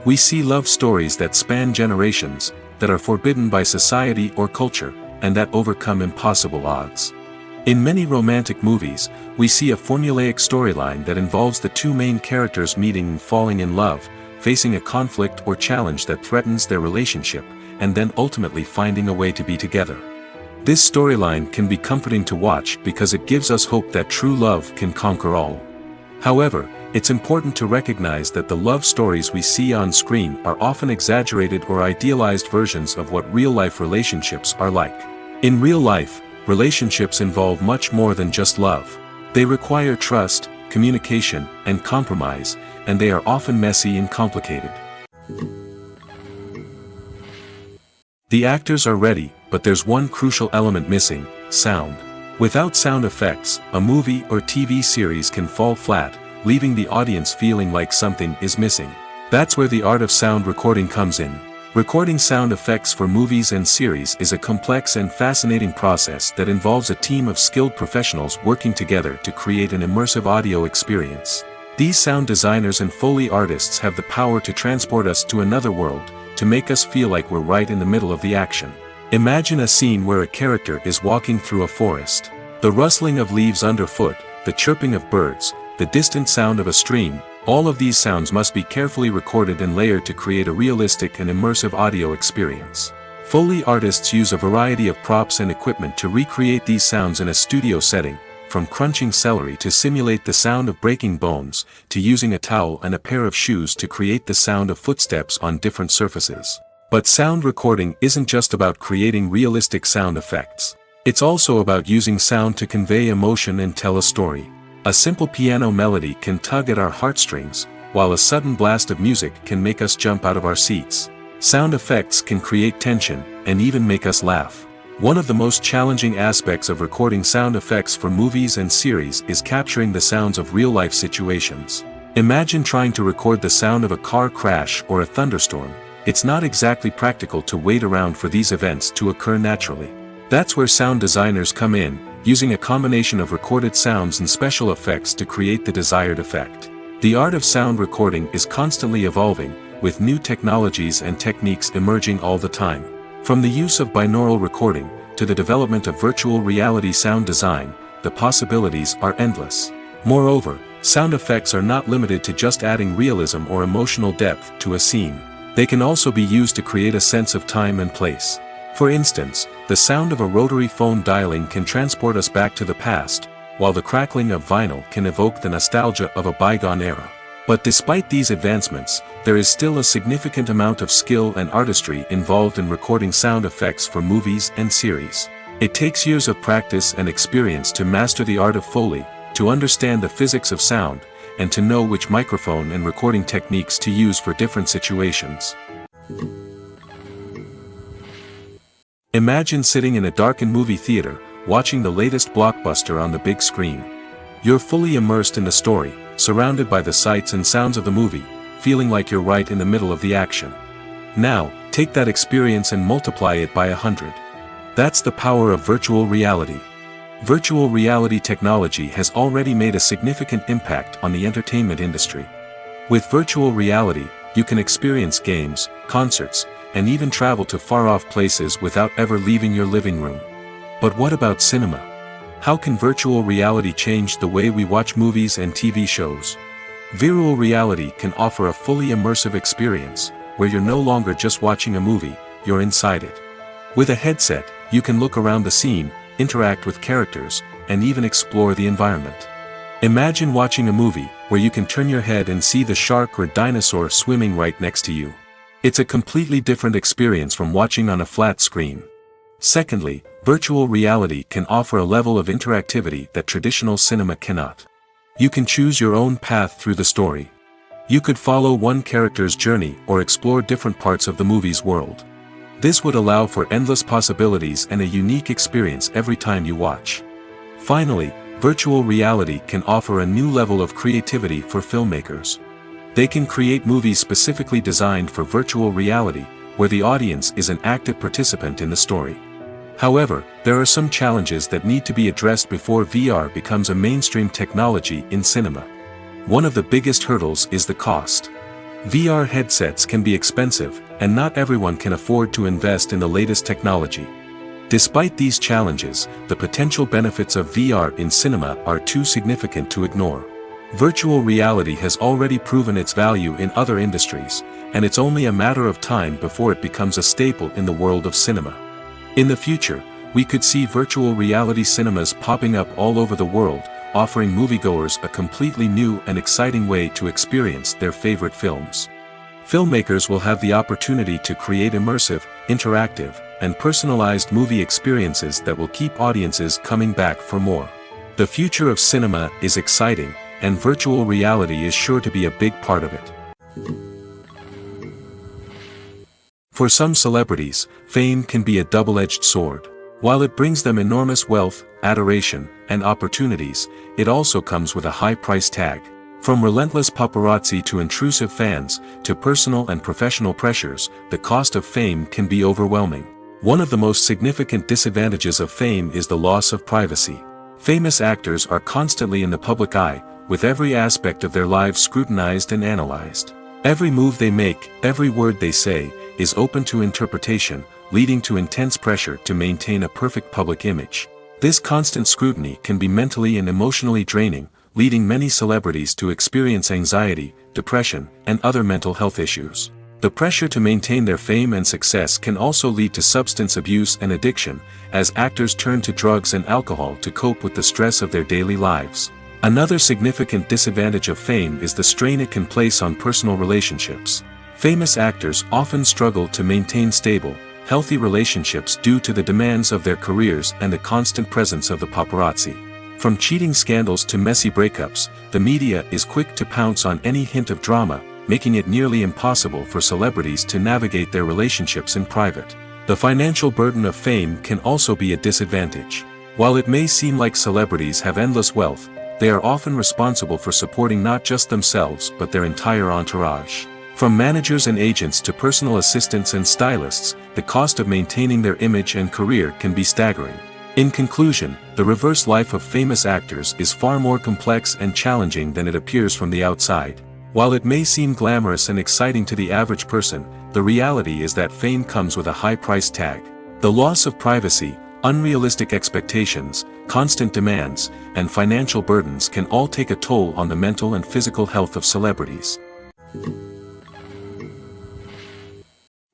We see love stories that span generations, that are forbidden by society or culture, and that overcome impossible odds. In many romantic movies, we see a formulaic storyline that involves the two main characters meeting and falling in love, facing a conflict or challenge that threatens their relationship, and then ultimately finding a way to be together. This storyline can be comforting to watch because it gives us hope that true love can conquer all. However, it's important to recognize that the love stories we see on screen are often exaggerated or idealized versions of what real-life relationships are like. In real life, relationships involve much more than just love. They require trust, communication, and compromise, and they are often messy and complicated. The actors are ready, but there's one crucial element missing: sound. Without sound effects, a movie or TV series can fall flat, leaving the audience feeling like something is missing. That's where the art of sound recording comes in. Recording sound effects for movies and series is a complex and fascinating process that involves a team of skilled professionals working together to create an immersive audio experience. These sound designers and Foley artists have the power to transport us to another world, to make us feel like we're right in the middle of the action. Imagine a scene where a character is walking through a forest. The rustling of leaves underfoot, the chirping of birds, the distant sound of a stream, all of these sounds must be carefully recorded and layered to create a realistic and immersive audio experience. Foley artists use a variety of props and equipment to recreate these sounds in a studio setting, from crunching celery to simulate the sound of breaking bones, to using a towel and a pair of shoes to create the sound of footsteps on different surfaces. But sound recording isn't just about creating realistic sound effects. It's also about using sound to convey emotion and tell a story. A simple piano melody can tug at our heartstrings, while a sudden blast of music can make us jump out of our seats. Sound effects can create tension, and even make us laugh. One of the most challenging aspects of recording sound effects for movies and series is capturing the sounds of real-life situations. Imagine trying to record the sound of a car crash or a thunderstorm. It's not exactly practical to wait around for these events to occur naturally. That's where sound designers come in, using a combination of recorded sounds and special effects to create the desired effect. The art of sound recording is constantly evolving, with new technologies and techniques emerging all the time. From the use of binaural recording, to the development of virtual reality sound design, the possibilities are endless. Moreover, sound effects are not limited to just adding realism or emotional depth to a scene. They can also be used to create a sense of time and place. For instance, the sound of a rotary phone dialing can transport us back to the past, while the crackling of vinyl can evoke the nostalgia of a bygone era. But despite these advancements, there is still a significant amount of skill and artistry involved in recording sound effects for movies and series. It takes years of practice and experience to master the art of Foley, to understand the physics of sound, and to know which microphone and recording techniques to use for different situations. Imagine sitting in a darkened movie theater, watching the latest blockbuster on the big screen. You're fully immersed in the story, surrounded by the sights and sounds of the movie, feeling like you're right in the middle of the action. Now, take that experience and multiply it by 100. That's the power of virtual reality. Virtual reality technology has already made a significant impact on the entertainment industry. With virtual reality, you can experience games, concerts, and even travel to far-off places without ever leaving your living room. But what about cinema? How can virtual reality change the way we watch movies and TV shows? Virtual reality can offer a fully immersive experience, where you're no longer just watching a movie, you're inside it. With a headset, you can look around the scene, interact with characters, and even explore the environment. Imagine watching a movie where you can turn your head and see the shark or dinosaur swimming right next to you. It's a completely different experience from watching on a flat screen. Secondly, virtual reality can offer a level of interactivity that traditional cinema cannot. You can choose your own path through the story. You could follow one character's journey or explore different parts of the movie's world. This would allow for endless possibilities and a unique experience every time you watch. Finally, virtual reality can offer a new level of creativity for filmmakers. They can create movies specifically designed for virtual reality, where the audience is an active participant in the story. However, there are some challenges that need to be addressed before VR becomes a mainstream technology in cinema. One of the biggest hurdles is the cost. VR headsets can be expensive, and not everyone can afford to invest in the latest technology. Despite these challenges, the potential benefits of VR in cinema are too significant to ignore. Virtual reality has already proven its value in other industries, and it's only a matter of time before it becomes a staple in the world of cinema. In the future, we could see virtual reality cinemas popping up all over the world, offering moviegoers a completely new and exciting way to experience their favorite films. Filmmakers will have the opportunity to create immersive, interactive, and personalized movie experiences that will keep audiences coming back for more. The future of cinema is exciting, and virtual reality is sure to be a big part of it. For some celebrities, fame can be a double-edged sword. While it brings them enormous wealth, adoration, and opportunities, it also comes with a high price tag. From relentless paparazzi to intrusive fans, to personal and professional pressures, the cost of fame can be overwhelming. One of the most significant disadvantages of fame is the loss of privacy. Famous actors are constantly in the public eye, with every aspect of their lives scrutinized and analyzed. Every move they make, every word they say, is open to interpretation, leading to intense pressure to maintain a perfect public image. This constant scrutiny can be mentally and emotionally draining, leading many celebrities to experience anxiety, depression, and other mental health issues. The pressure to maintain their fame and success can also lead to substance abuse and addiction, as actors turn to drugs and alcohol to cope with the stress of their daily lives. Another significant disadvantage of fame is the strain it can place on personal relationships. Famous actors often struggle to maintain stable, healthy relationships due to the demands of their careers and the constant presence of the paparazzi. From cheating scandals to messy breakups, the media is quick to pounce on any hint of drama, making it nearly impossible for celebrities to navigate their relationships in private. The financial burden of fame can also be a disadvantage. While it may seem like celebrities have endless wealth, they are often responsible for supporting not just themselves but their entire entourage. From managers and agents to personal assistants and stylists, the cost of maintaining their image and career can be staggering. In conclusion, the reverse life of famous actors is far more complex and challenging than it appears from the outside. While it may seem glamorous and exciting to the average person, the reality is that fame comes with a high price tag. The loss of privacy, unrealistic expectations, constant demands, and financial burdens can all take a toll on the mental and physical health of celebrities.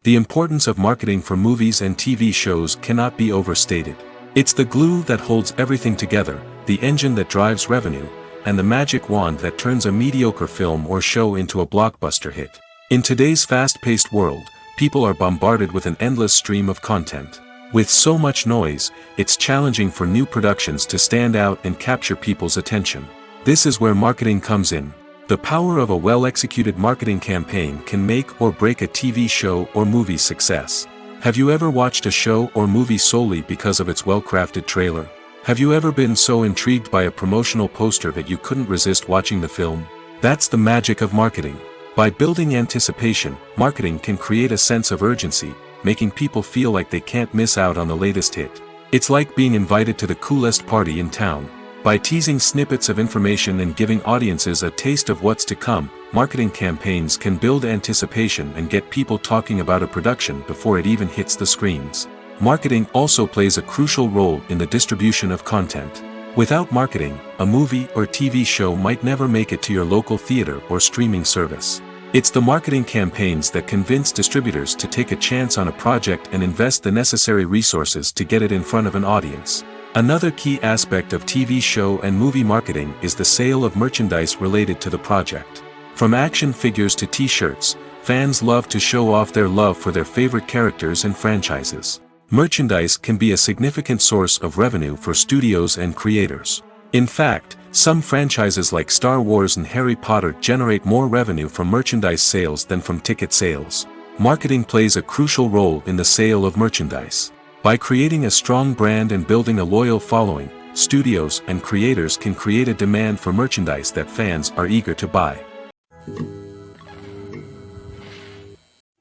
The importance of marketing for movies and TV shows cannot be overstated. It's the glue that holds everything together, the engine that drives revenue, and the magic wand that turns a mediocre film or show into a blockbuster hit. In today's fast-paced world, people are bombarded with an endless stream of content. With so much noise, it's challenging for new productions to stand out and capture people's attention. This is where marketing comes in. The power of a well-executed marketing campaign can make or break a TV show or movie's success. Have you ever watched a show or movie solely because of its well-crafted trailer? Have you ever been so intrigued by a promotional poster that you couldn't resist watching the film? That's the magic of marketing. By building anticipation, marketing can create a sense of urgency, making people feel like they can't miss out on the latest hit. It's like being invited to the coolest party in town. By teasing snippets of information and giving audiences a taste of what's to come, marketing campaigns can build anticipation and get people talking about a production before it even hits the screens. Marketing also plays a crucial role in the distribution of content. Without marketing, a movie or TV show might never make it to your local theater or streaming service. It's the marketing campaigns that convince distributors to take a chance on a project and invest the necessary resources to get it in front of an audience. Another key aspect of TV show and movie marketing is the sale of merchandise related to the project. From action figures to t-shirts, fans love to show off their love for their favorite characters and franchises. Merchandise can be a significant source of revenue for studios and creators. In fact, some franchises like Star Wars and Harry Potter generate more revenue from merchandise sales than from ticket sales. Marketing plays a crucial role in the sale of merchandise. By creating a strong brand and building a loyal following, studios and creators can create a demand for merchandise that fans are eager to buy.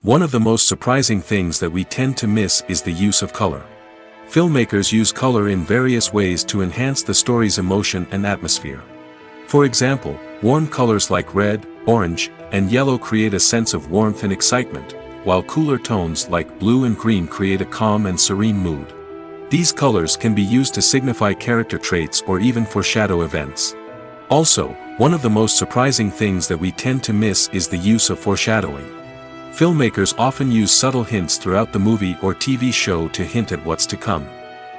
One of the most surprising things that we tend to miss is the use of color. Filmmakers use color in various ways to enhance the story's emotion and atmosphere. For example, warm colors like red, orange, and yellow create a sense of warmth and excitement, while cooler tones like blue and green create a calm and serene mood. These colors can be used to signify character traits or even foreshadow events. Also, one of the most surprising things that we tend to miss is the use of foreshadowing. Filmmakers often use subtle hints throughout the movie or TV show to hint at what's to come.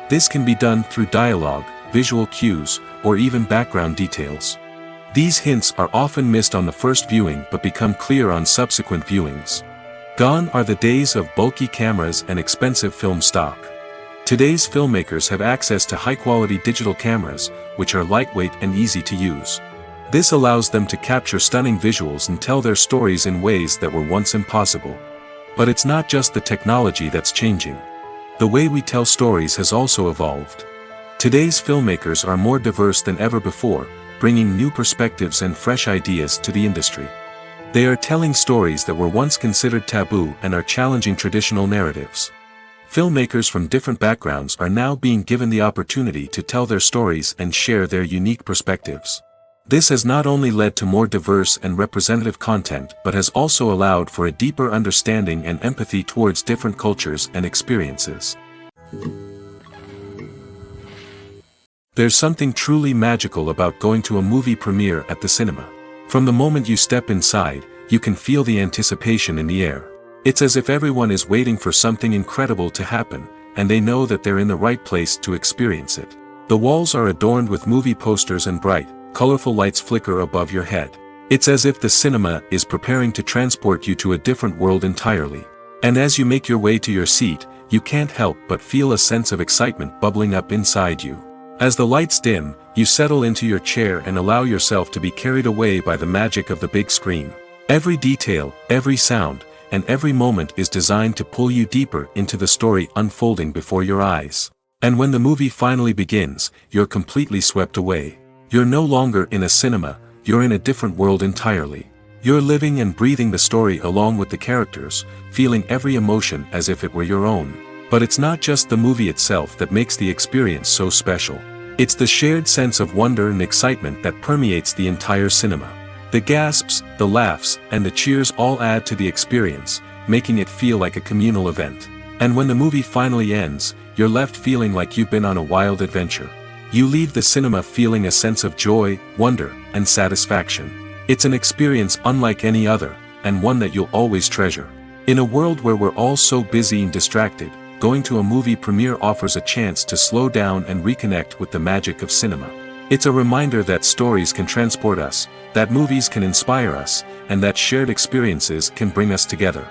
This can be done through dialogue, visual cues, or even background details. These hints are often missed on the first viewing but become clear on subsequent viewings. Gone are the days of bulky cameras and expensive film stock. Today's filmmakers have access to high-quality digital cameras, which are lightweight and easy to use. This allows them to capture stunning visuals and tell their stories in ways that were once impossible. But it's not just the technology that's changing. The way we tell stories has also evolved. Today's filmmakers are more diverse than ever before, bringing new perspectives and fresh ideas to the industry. They are telling stories that were once considered taboo and are challenging traditional narratives. Filmmakers from different backgrounds are now being given the opportunity to tell their stories and share their unique perspectives. This has not only led to more diverse and representative content but has also allowed for a deeper understanding and empathy towards different cultures and experiences. There's something truly magical about going to a movie premiere at the cinema. From the moment you step inside, you can feel the anticipation in the air. It's as if everyone is waiting for something incredible to happen, and they know that they're in the right place to experience it. The walls are adorned with movie posters and bright, colorful lights flicker above your head. It's as if the cinema is preparing to transport you to a different world entirely. And as you make your way to your seat, you can't help but feel a sense of excitement bubbling up inside you. As the lights dim, you settle into your chair and allow yourself to be carried away by the magic of the big screen. Every detail, every sound, and every moment is designed to pull you deeper into the story unfolding before your eyes. And when the movie finally begins, you're completely swept away. You're no longer in a cinema, you're in a different world entirely. You're living and breathing the story along with the characters, feeling every emotion as if it were your own. But it's not just the movie itself that makes the experience so special. It's the shared sense of wonder and excitement that permeates the entire cinema. The gasps, the laughs, and the cheers all add to the experience, making it feel like a communal event. And when the movie finally ends, you're left feeling like you've been on a wild adventure. You leave the cinema feeling a sense of joy, wonder, and satisfaction. It's an experience unlike any other, and one that you'll always treasure. In a world where we're all so busy and distracted, going to a movie premiere offers a chance to slow down and reconnect with the magic of cinema. It's a reminder that stories can transport us, that movies can inspire us, and that shared experiences can bring us together.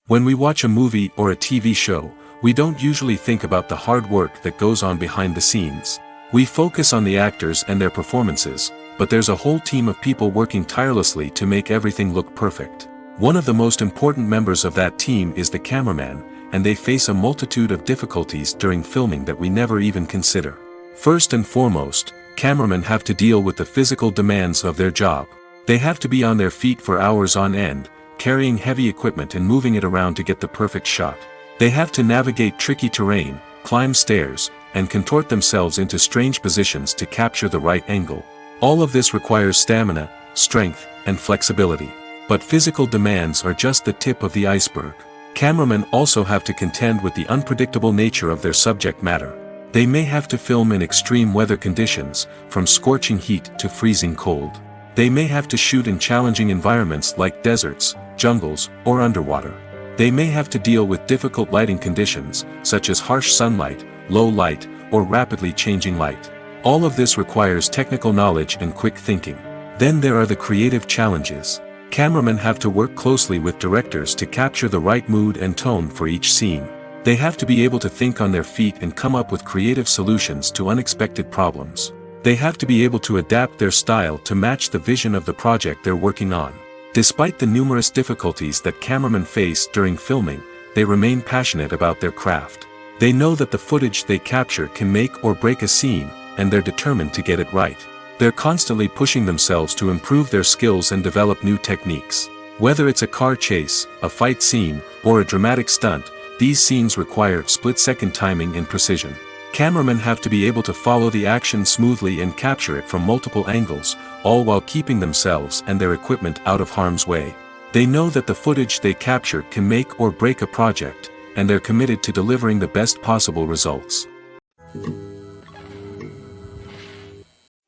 When we watch a movie or a TV show, we don't usually think about the hard work that goes on behind the scenes. We focus on the actors and their performances, but there's a whole team of people working tirelessly to make everything look perfect. One of the most important members of that team is the cameraman, and they face a multitude of difficulties during filming that we never even consider. First and foremost, cameramen have to deal with the physical demands of their job. They have to be on their feet for hours on end, carrying heavy equipment and moving it around to get the perfect shot. They have to navigate tricky terrain, climb stairs, and contort themselves into strange positions to capture the right angle. All of this requires stamina, strength, and flexibility. But physical demands are just the tip of the iceberg. Cameramen also have to contend with the unpredictable nature of their subject matter. They may have to film in extreme weather conditions, from scorching heat to freezing cold. They may have to shoot in challenging environments like deserts, jungles, or underwater. They may have to deal with difficult lighting conditions, such as harsh sunlight, low light, or rapidly changing light. All of this requires technical knowledge and quick thinking. Then there are the creative challenges. Cameramen have to work closely with directors to capture the right mood and tone for each scene. They have to be able to think on their feet and come up with creative solutions to unexpected problems. They have to be able to adapt their style to match the vision of the project they're working on. Despite the numerous difficulties that cameramen face during filming, they remain passionate about their craft. They know that the footage they capture can make or break a scene, and they're determined to get it right. They're constantly pushing themselves to improve their skills and develop new techniques. Whether it's a car chase, a fight scene, or a dramatic stunt, these scenes require split-second timing and precision. Cameramen have to be able to follow the action smoothly and capture it from multiple angles, all while keeping themselves and their equipment out of harm's way. They know that the footage they capture can make or break a project, and they're committed to delivering the best possible results.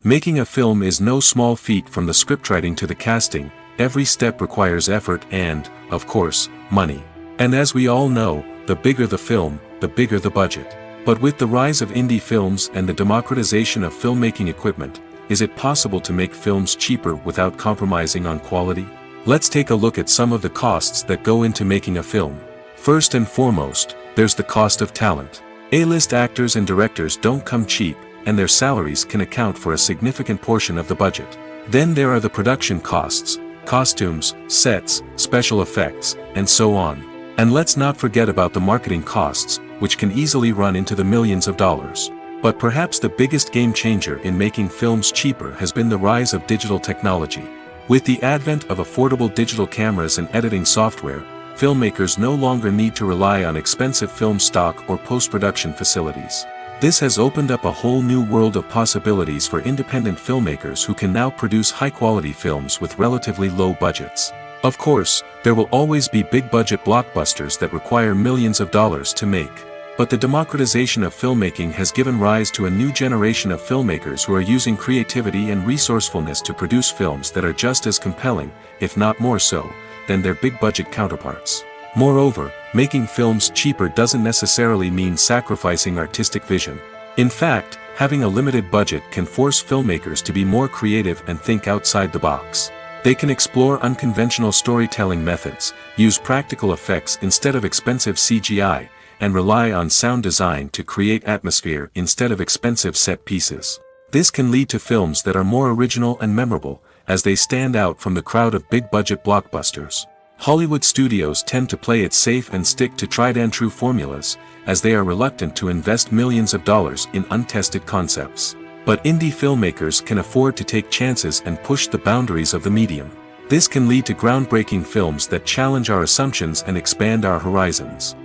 Making a film is no small feat. From the scriptwriting to the casting, every step requires effort and, of course, money. And as we all know, the bigger the film, the bigger the budget. But with the rise of indie films and the democratization of filmmaking equipment, is it possible to make films cheaper without compromising on quality? Let's take a look at some of the costs that go into making a film. First and foremost, there's the cost of talent. A-list actors and directors don't come cheap, and their salaries can account for a significant portion of the budget. Then there are the production costs, costumes, sets, special effects, and so on. And let's not forget about the marketing costs, which can easily run into the millions of dollars. But perhaps the biggest game changer in making films cheaper has been the rise of digital technology. With the advent of affordable digital cameras and editing software, filmmakers no longer need to rely on expensive film stock or post-production facilities. This has opened up a whole new world of possibilities for independent filmmakers who can now produce high-quality films with relatively low budgets. Of course, there will always be big-budget blockbusters that require millions of dollars to make. But the democratization of filmmaking has given rise to a new generation of filmmakers who are using creativity and resourcefulness to produce films that are just as compelling, if not more so, than their big-budget counterparts. Moreover, making films cheaper doesn't necessarily mean sacrificing artistic vision. In fact, having a limited budget can force filmmakers to be more creative and think outside the box. They can explore unconventional storytelling methods, use practical effects instead of expensive CGI, and rely on sound design to create atmosphere instead of expensive set pieces. This can lead to films that are more original and memorable, as they stand out from the crowd of big-budget blockbusters. Hollywood studios tend to play it safe and stick to tried-and-true formulas, as they are reluctant to invest millions of dollars in untested concepts. But indie filmmakers can afford to take chances and push the boundaries of the medium. This can lead to groundbreaking films that challenge our assumptions and expand our horizons.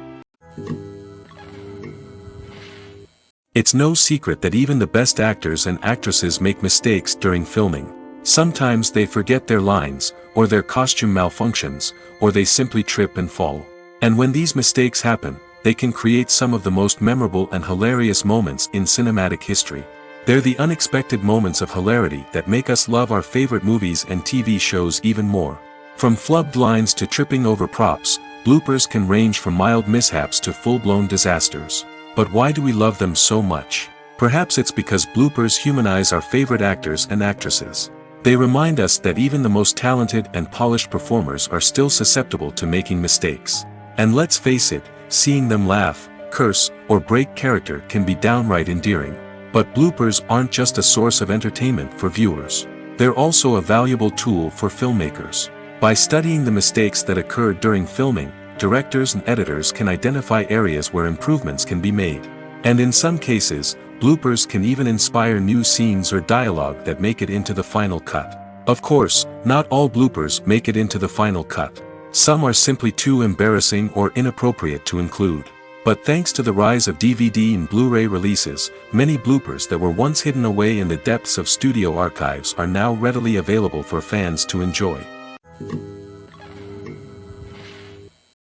It's no secret that even the best actors and actresses make mistakes during filming. Sometimes they forget their lines, or their costume malfunctions, or they simply trip and fall. And when these mistakes happen, they can create some of the most memorable and hilarious moments in cinematic history. They're the unexpected moments of hilarity that make us love our favorite movies and TV shows even more. From flubbed lines to tripping over props, bloopers can range from mild mishaps to full-blown disasters. But why do we love them so much? Perhaps it's because bloopers humanize our favorite actors and actresses. They remind us that even the most talented and polished performers are still susceptible to making mistakes. And let's face it, seeing them laugh, curse, or break character can be downright endearing. But bloopers aren't just a source of entertainment for viewers. They're also a valuable tool for filmmakers. By studying the mistakes that occurred during filming, directors and editors can identify areas where improvements can be made. And in some cases, bloopers can even inspire new scenes or dialogue that make it into the final cut. Of course, not all bloopers make it into the final cut. Some are simply too embarrassing or inappropriate to include. But thanks to the rise of DVD and Blu-ray releases, many bloopers that were once hidden away in the depths of studio archives are now readily available for fans to enjoy.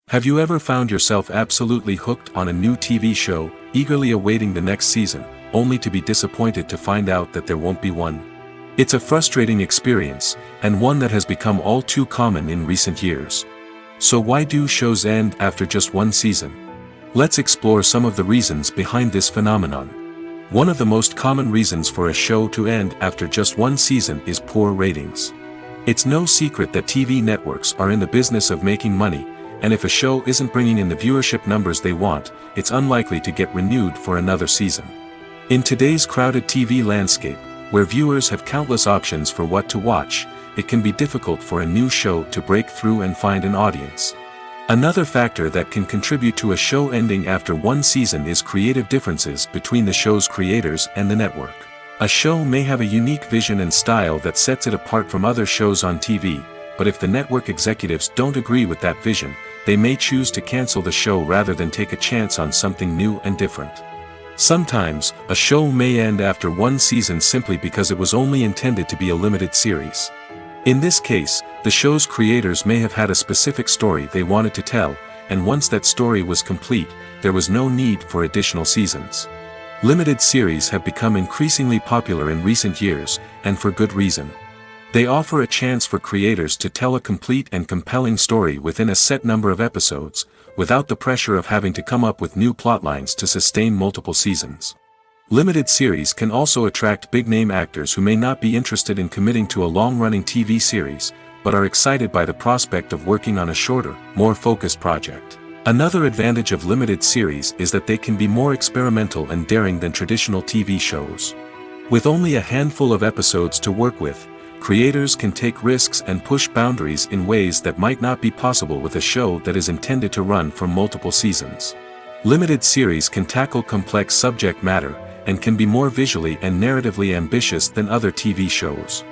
Have you ever found yourself absolutely hooked on a new TV show, eagerly awaiting the next season, only to be disappointed to find out that there won't be one? It's a frustrating experience, and one that has become all too common in recent years. So why do shows end after just one season? Let's explore some of the reasons behind this phenomenon. One of the most common reasons for a show to end after just one season is poor ratings. It's no secret that TV networks are in the business of making money, and if a show isn't bringing in the viewership numbers they want, it's unlikely to get renewed for another season. In today's crowded TV landscape, where viewers have countless options for what to watch, it can be difficult for a new show to break through and find an audience. Another factor that can contribute to a show ending after one season is creative differences between the show's creators and the network. A show may have a unique vision and style that sets it apart from other shows on TV, but if the network executives don't agree with that vision, they may choose to cancel the show rather than take a chance on something new and different. Sometimes, a show may end after one season simply because it was only intended to be a limited series. In this case, the show's creators may have had a specific story they wanted to tell, and once that story was complete, there was no need for additional seasons. Limited series have become increasingly popular in recent years, and for good reason. They offer a chance for creators to tell a complete and compelling story within a set number of episodes, without the pressure of having to come up with new plotlines to sustain multiple seasons. Limited series can also attract big-name actors who may not be interested in committing to a long-running TV series, but are excited by the prospect of working on a shorter, more focused project. Another advantage of limited series is that they can be more experimental and daring than traditional TV shows. With only a handful of episodes to work with, creators can take risks and push boundaries in ways that might not be possible with a show that is intended to run for multiple seasons. Limited series can tackle complex subject matter, and can be more visually and narratively ambitious than other TV shows.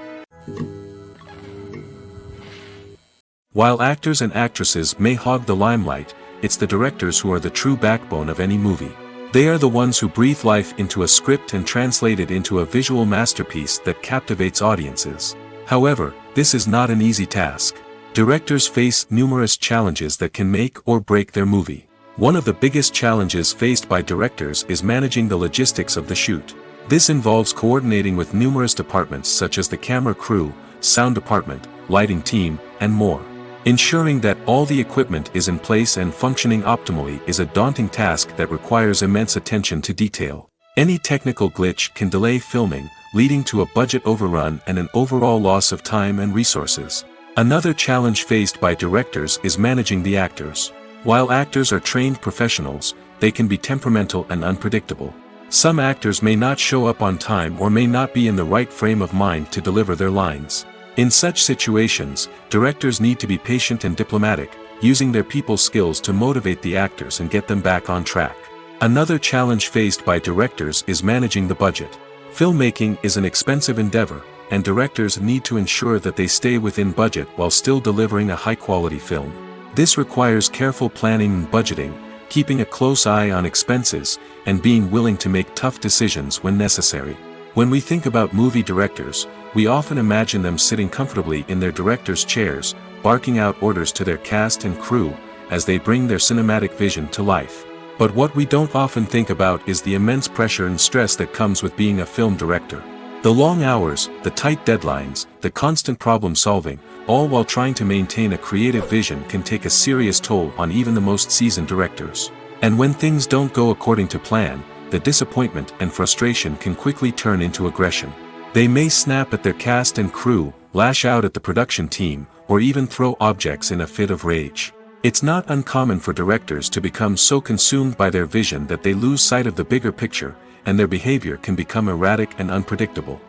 While actors and actresses may hog the limelight, it's the directors who are the true backbone of any movie. They are the ones who breathe life into a script and translate it into a visual masterpiece that captivates audiences. However, this is not an easy task. Directors face numerous challenges that can make or break their movie. One of the biggest challenges faced by directors is managing the logistics of the shoot. This involves coordinating with numerous departments such as the camera crew, sound department, lighting team, and more. Ensuring that all the equipment is in place and functioning optimally is a daunting task that requires immense attention to detail. Any technical glitch can delay filming, leading to a budget overrun and an overall loss of time and resources. Another challenge faced by directors is managing the actors. While actors are trained professionals, they can be temperamental and unpredictable. Some actors may not show up on time or may not be in the right frame of mind to deliver their lines. In such situations, directors need to be patient and diplomatic, using their people skills to motivate the actors and get them back on track. Another challenge faced by directors is managing the budget. Filmmaking is an expensive endeavor, and directors need to ensure that they stay within budget while still delivering a high-quality film. This requires careful planning and budgeting, keeping a close eye on expenses, and being willing to make tough decisions when necessary. When we think about movie directors, we often imagine them sitting comfortably in their director's chairs, barking out orders to their cast and crew, as they bring their cinematic vision to life. But what we don't often think about is the immense pressure and stress that comes with being a film director. The long hours, the tight deadlines, the constant problem solving, all while trying to maintain a creative vision can take a serious toll on even the most seasoned directors. And when things don't go according to plan, the disappointment and frustration can quickly turn into aggression. They may snap at their cast and crew, lash out at the production team, or even throw objects in a fit of rage. It's not uncommon for directors to become so consumed by their vision that they lose sight of the bigger picture, and their behavior can become erratic and unpredictable.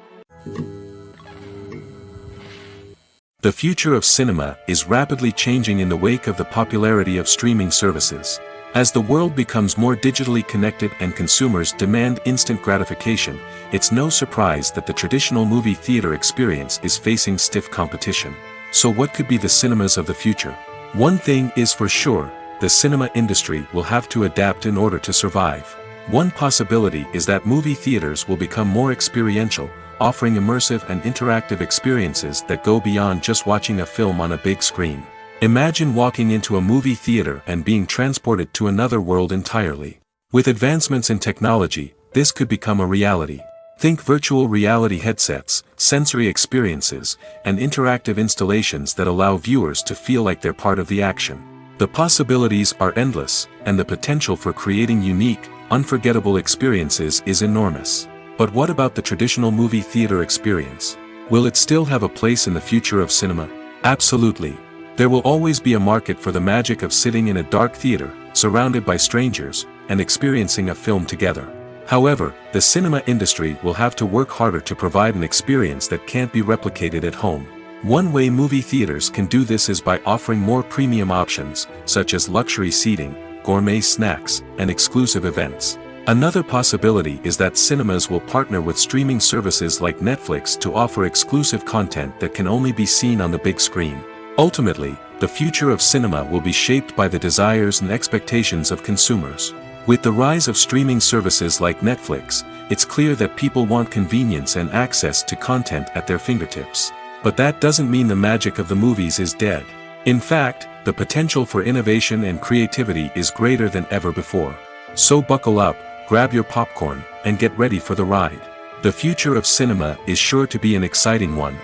The future of cinema is rapidly changing in the wake of the popularity of streaming services. As the world becomes more digitally connected and consumers demand instant gratification, it's no surprise that the traditional movie theater experience is facing stiff competition. So what could be the cinemas of the future? One thing is for sure, the cinema industry will have to adapt in order to survive. One possibility is that movie theaters will become more experiential, offering immersive and interactive experiences that go beyond just watching a film on a big screen. Imagine walking into a movie theater and being transported to another world entirely. With advancements in technology, this could become a reality. Think virtual reality headsets, sensory experiences, and interactive installations that allow viewers to feel like they're part of the action. The possibilities are endless, and the potential for creating unique, unforgettable experiences is enormous. But what about the traditional movie theater experience? Will it still have a place in the future of cinema? Absolutely. There will always be a market for the magic of sitting in a dark theater, surrounded by strangers, and experiencing a film together. However, the cinema industry will have to work harder to provide an experience that can't be replicated at home. One way movie theaters can do this is by offering more premium options, such as luxury seating, gourmet snacks, and exclusive events. Another possibility is that cinemas will partner with streaming services like Netflix to offer exclusive content that can only be seen on the big screen. Ultimately, the future of cinema will be shaped by the desires and expectations of consumers. With the rise of streaming services like Netflix, it's clear that people want convenience and access to content at their fingertips. But that doesn't mean the magic of the movies is dead. In fact, the potential for innovation and creativity is greater than ever before. So buckle up, grab your popcorn, and get ready for the ride. The future of cinema is sure to be an exciting one.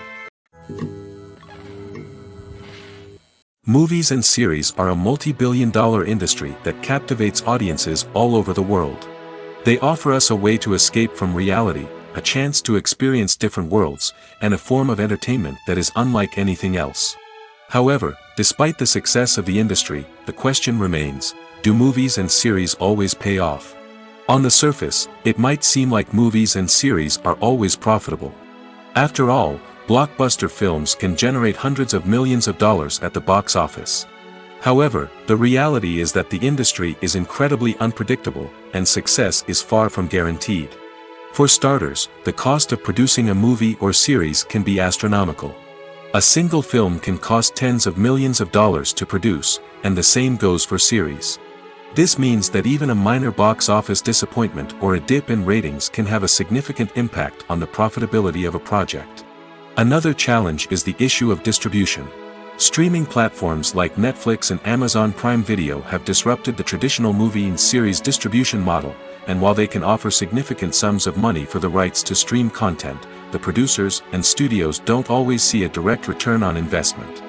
Movies and series are a multi-billion-dollar industry that captivates audiences all over the world. They offer us a way to escape from reality, a chance to experience different worlds, and a form of entertainment that is unlike anything else. However, despite the success of the industry, the question remains, do movies and series always pay off? On the surface, it might seem like movies and series are always profitable. After all, blockbuster films can generate hundreds of millions of dollars at the box office. However, the reality is that the industry is incredibly unpredictable, and success is far from guaranteed. For starters, the cost of producing a movie or series can be astronomical. A single film can cost tens of millions of dollars to produce, and the same goes for series. This means that even a minor box office disappointment or a dip in ratings can have a significant impact on the profitability of a project. Another challenge is the issue of distribution. Streaming platforms like Netflix and Amazon Prime Video have disrupted the traditional movie and series distribution model, and while they can offer significant sums of money for the rights to stream content, the producers and studios don't always see a direct return on investment.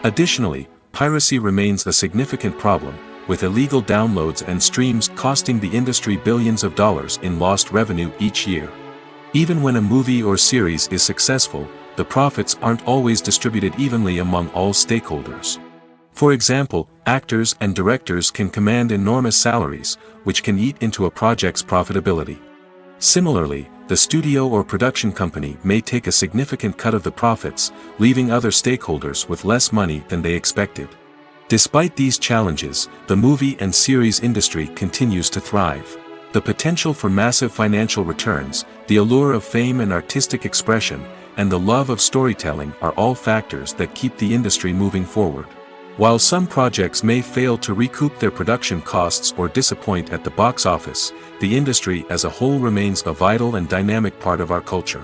Additionally, piracy remains a significant problem, with illegal downloads and streams costing the industry billions of dollars in lost revenue each year. Even when a movie or series is successful, the profits aren't always distributed evenly among all stakeholders. For example, actors and directors can command enormous salaries, which can eat into a project's profitability. Similarly, the studio or production company may take a significant cut of the profits, leaving other stakeholders with less money than they expected. Despite these challenges, the movie and series industry continues to thrive. The potential for massive financial returns, the allure of fame and artistic expression, and the love of storytelling are all factors that keep the industry moving forward. While some projects may fail to recoup their production costs or disappoint at the box office, the industry as a whole remains a vital and dynamic part of our culture.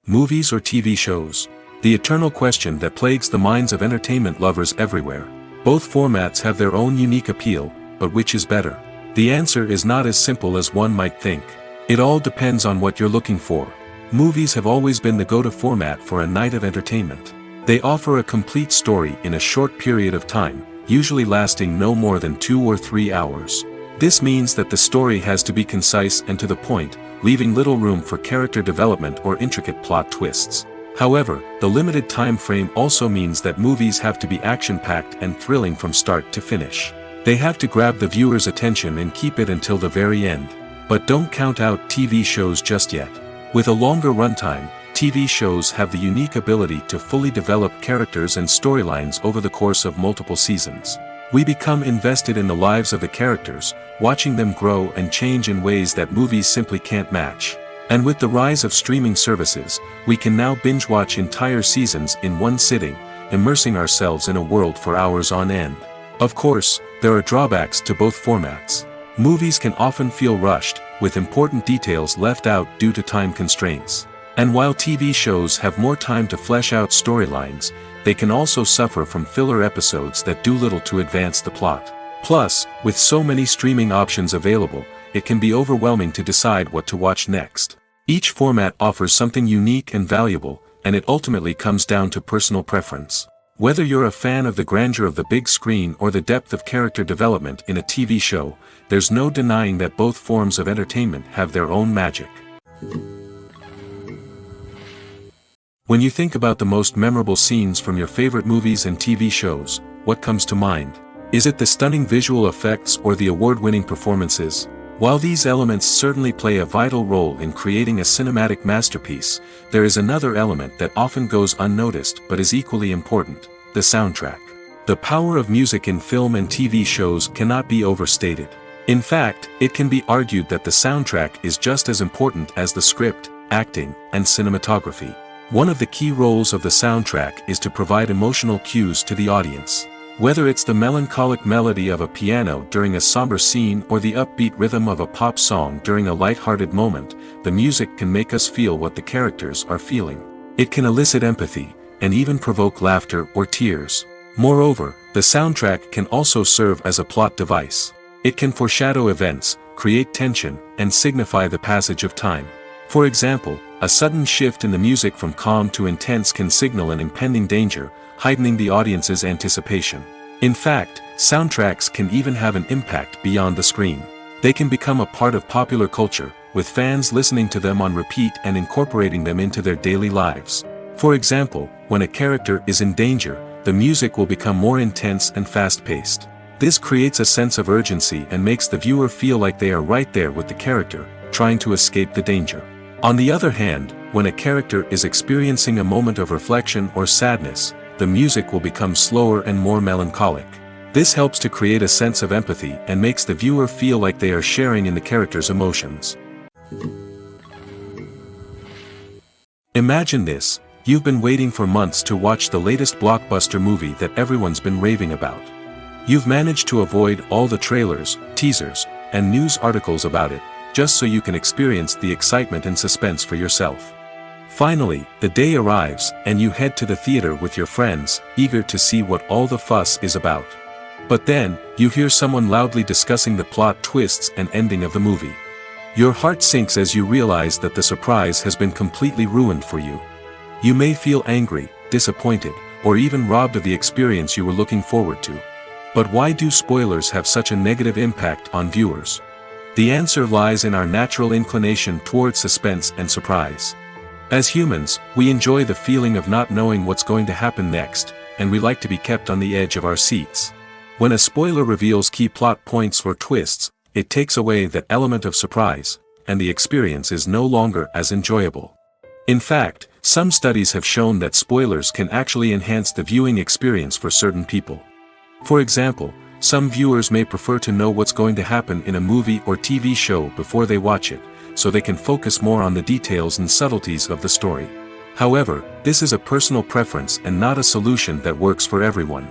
Movies or TV shows? The eternal question that plagues the minds of entertainment lovers everywhere. Both formats have their own unique appeal, but which is better? The answer is not as simple as one might think. It all depends on what you're looking for. Movies have always been the go-to format for a night of entertainment. They offer a complete story in a short period of time, usually lasting no more than 2 or 3 hours. This means that the story has to be concise and to the point, leaving little room for character development or intricate plot twists. However, the limited time frame also means that movies have to be action-packed and thrilling from start to finish. They have to grab the viewer's attention and keep it until the very end. But don't count out TV shows just yet. With a longer runtime, TV shows have the unique ability to fully develop characters and storylines over the course of multiple seasons. We become invested in the lives of the characters, watching them grow and change in ways that movies simply can't match. And with the rise of streaming services, we can now binge-watch entire seasons in one sitting, immersing ourselves in a world for hours on end. Of course, there are drawbacks to both formats. Movies can often feel rushed, with important details left out due to time constraints. And while TV shows have more time to flesh out storylines, they can also suffer from filler episodes that do little to advance the plot. Plus, with so many streaming options available, it can be overwhelming to decide what to watch next. Each format offers something unique and valuable, and it ultimately comes down to personal preference. Whether you're a fan of the grandeur of the big screen or the depth of character development in a TV show, there's no denying that both forms of entertainment have their own magic. When you think about the most memorable scenes from your favorite movies and TV shows, what comes to mind? Is it the stunning visual effects or the award-winning performances? While these elements certainly play a vital role in creating a cinematic masterpiece, there is another element that often goes unnoticed but is equally important: the soundtrack. The power of music in film and TV shows cannot be overstated. In fact, it can be argued that the soundtrack is just as important as the script, acting, and cinematography. One of the key roles of the soundtrack is to provide emotional cues to the audience. Whether it's the melancholic melody of a piano during a somber scene or the upbeat rhythm of a pop song during a light-hearted moment, the music can make us feel what the characters are feeling. It can elicit empathy, and even provoke laughter or tears. Moreover, the soundtrack can also serve as a plot device. It can foreshadow events, create tension, and signify the passage of time. For example, a sudden shift in the music from calm to intense can signal an impending danger, heightening the audience's anticipation. In fact, soundtracks can even have an impact beyond the screen. They can become a part of popular culture, with fans listening to them on repeat and incorporating them into their daily lives. For example, when a character is in danger, the music will become more intense and fast-paced. This creates a sense of urgency and makes the viewer feel like they are right there with the character, trying to escape the danger. On the other hand, when a character is experiencing a moment of reflection or sadness, the music will become slower and more melancholic. This helps to create a sense of empathy and makes the viewer feel like they are sharing in the character's emotions. Imagine this: you've been waiting for months to watch the latest blockbuster movie that everyone's been raving about. You've managed to avoid all the trailers, teasers, and news articles about it, just so you can experience the excitement and suspense for yourself. Finally, the day arrives, and you head to the theater with your friends, eager to see what all the fuss is about. But then, you hear someone loudly discussing the plot twists and ending of the movie. Your heart sinks as you realize that the surprise has been completely ruined for you. You may feel angry, disappointed, or even robbed of the experience you were looking forward to. But why do spoilers have such a negative impact on viewers? The answer lies in our natural inclination toward suspense and surprise. As humans, we enjoy the feeling of not knowing what's going to happen next, and we like to be kept on the edge of our seats. When a spoiler reveals key plot points or twists, it takes away that element of surprise, and the experience is no longer as enjoyable. In fact, some studies have shown that spoilers can actually enhance the viewing experience for certain people. For example, some viewers may prefer to know what's going to happen in a movie or TV show before they watch it, so they can focus more on the details and subtleties of the story. However, this is a personal preference and not a solution that works for everyone.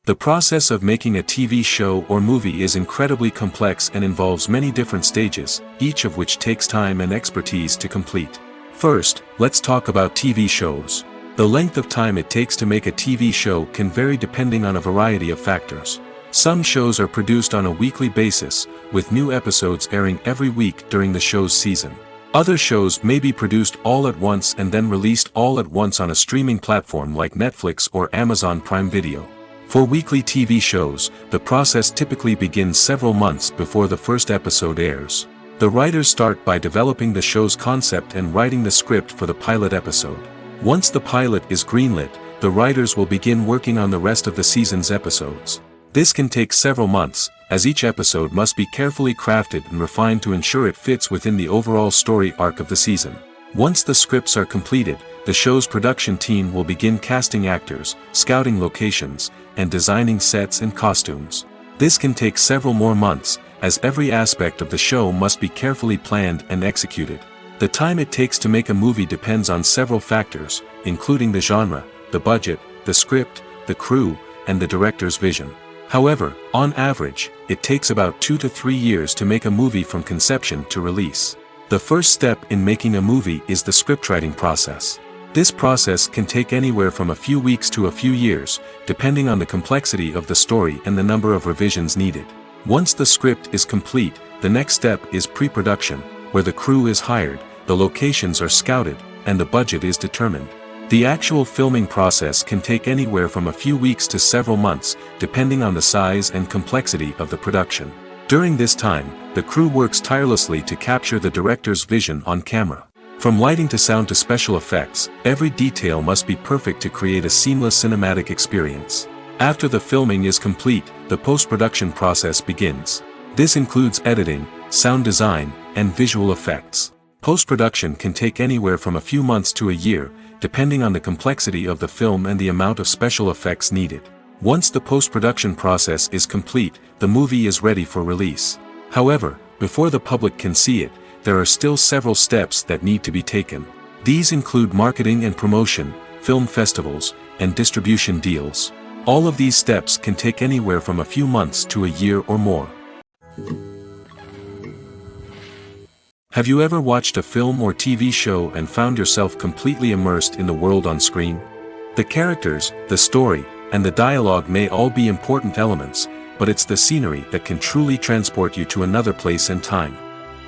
The process of making a TV show or movie is incredibly complex and involves many different stages, each of which takes time and expertise to complete. First, let's talk about TV shows. The length of time it takes to make a TV show can vary depending on a variety of factors. Some shows are produced on a weekly basis, with new episodes airing every week during the show's season. Other shows may be produced all at once and then released all at once on a streaming platform like Netflix or Amazon Prime Video. For weekly TV shows, the process typically begins several months before the first episode airs. The writers start by developing the show's concept and writing the script for the pilot episode. Once the pilot is greenlit, the writers will begin working on the rest of the season's episodes. This can take several months, as each episode must be carefully crafted and refined to ensure it fits within the overall story arc of the season. Once the scripts are completed, the show's production team will begin casting actors, scouting locations, and designing sets and costumes. This can take several more months, as every aspect of the show must be carefully planned and executed. The time it takes to make a movie depends on several factors, including the genre, the budget, the script, the crew, and the director's vision. However, on average, it takes about 2 to 3 years to make a movie from conception to release. The first step in making a movie is the scriptwriting process. This process can take anywhere from a few weeks to a few years, depending on the complexity of the story and the number of revisions needed. Once the script is complete, the next step is pre-production, where the crew is hired, the locations are scouted, and the budget is determined. The actual filming process can take anywhere from a few weeks to several months, depending on the size and complexity of the production. During this time, the crew works tirelessly to capture the director's vision on camera. From lighting to sound to special effects, every detail must be perfect to create a seamless cinematic experience. After the filming is complete, the post-production process begins. This includes editing, sound design, and visual effects. Post-production can take anywhere from a few months to a year, depending on the complexity of the film and the amount of special effects needed. Once the post-production process is complete, the movie is ready for release. However, before the public can see it, there are still several steps that need to be taken. These include marketing and promotion, film festivals, and distribution deals. All of these steps can take anywhere from a few months to a year or more. Have you ever watched a film or TV show and found yourself completely immersed in the world on screen? The characters, the story, and the dialogue may all be important elements, but it's the scenery that can truly transport you to another place and time.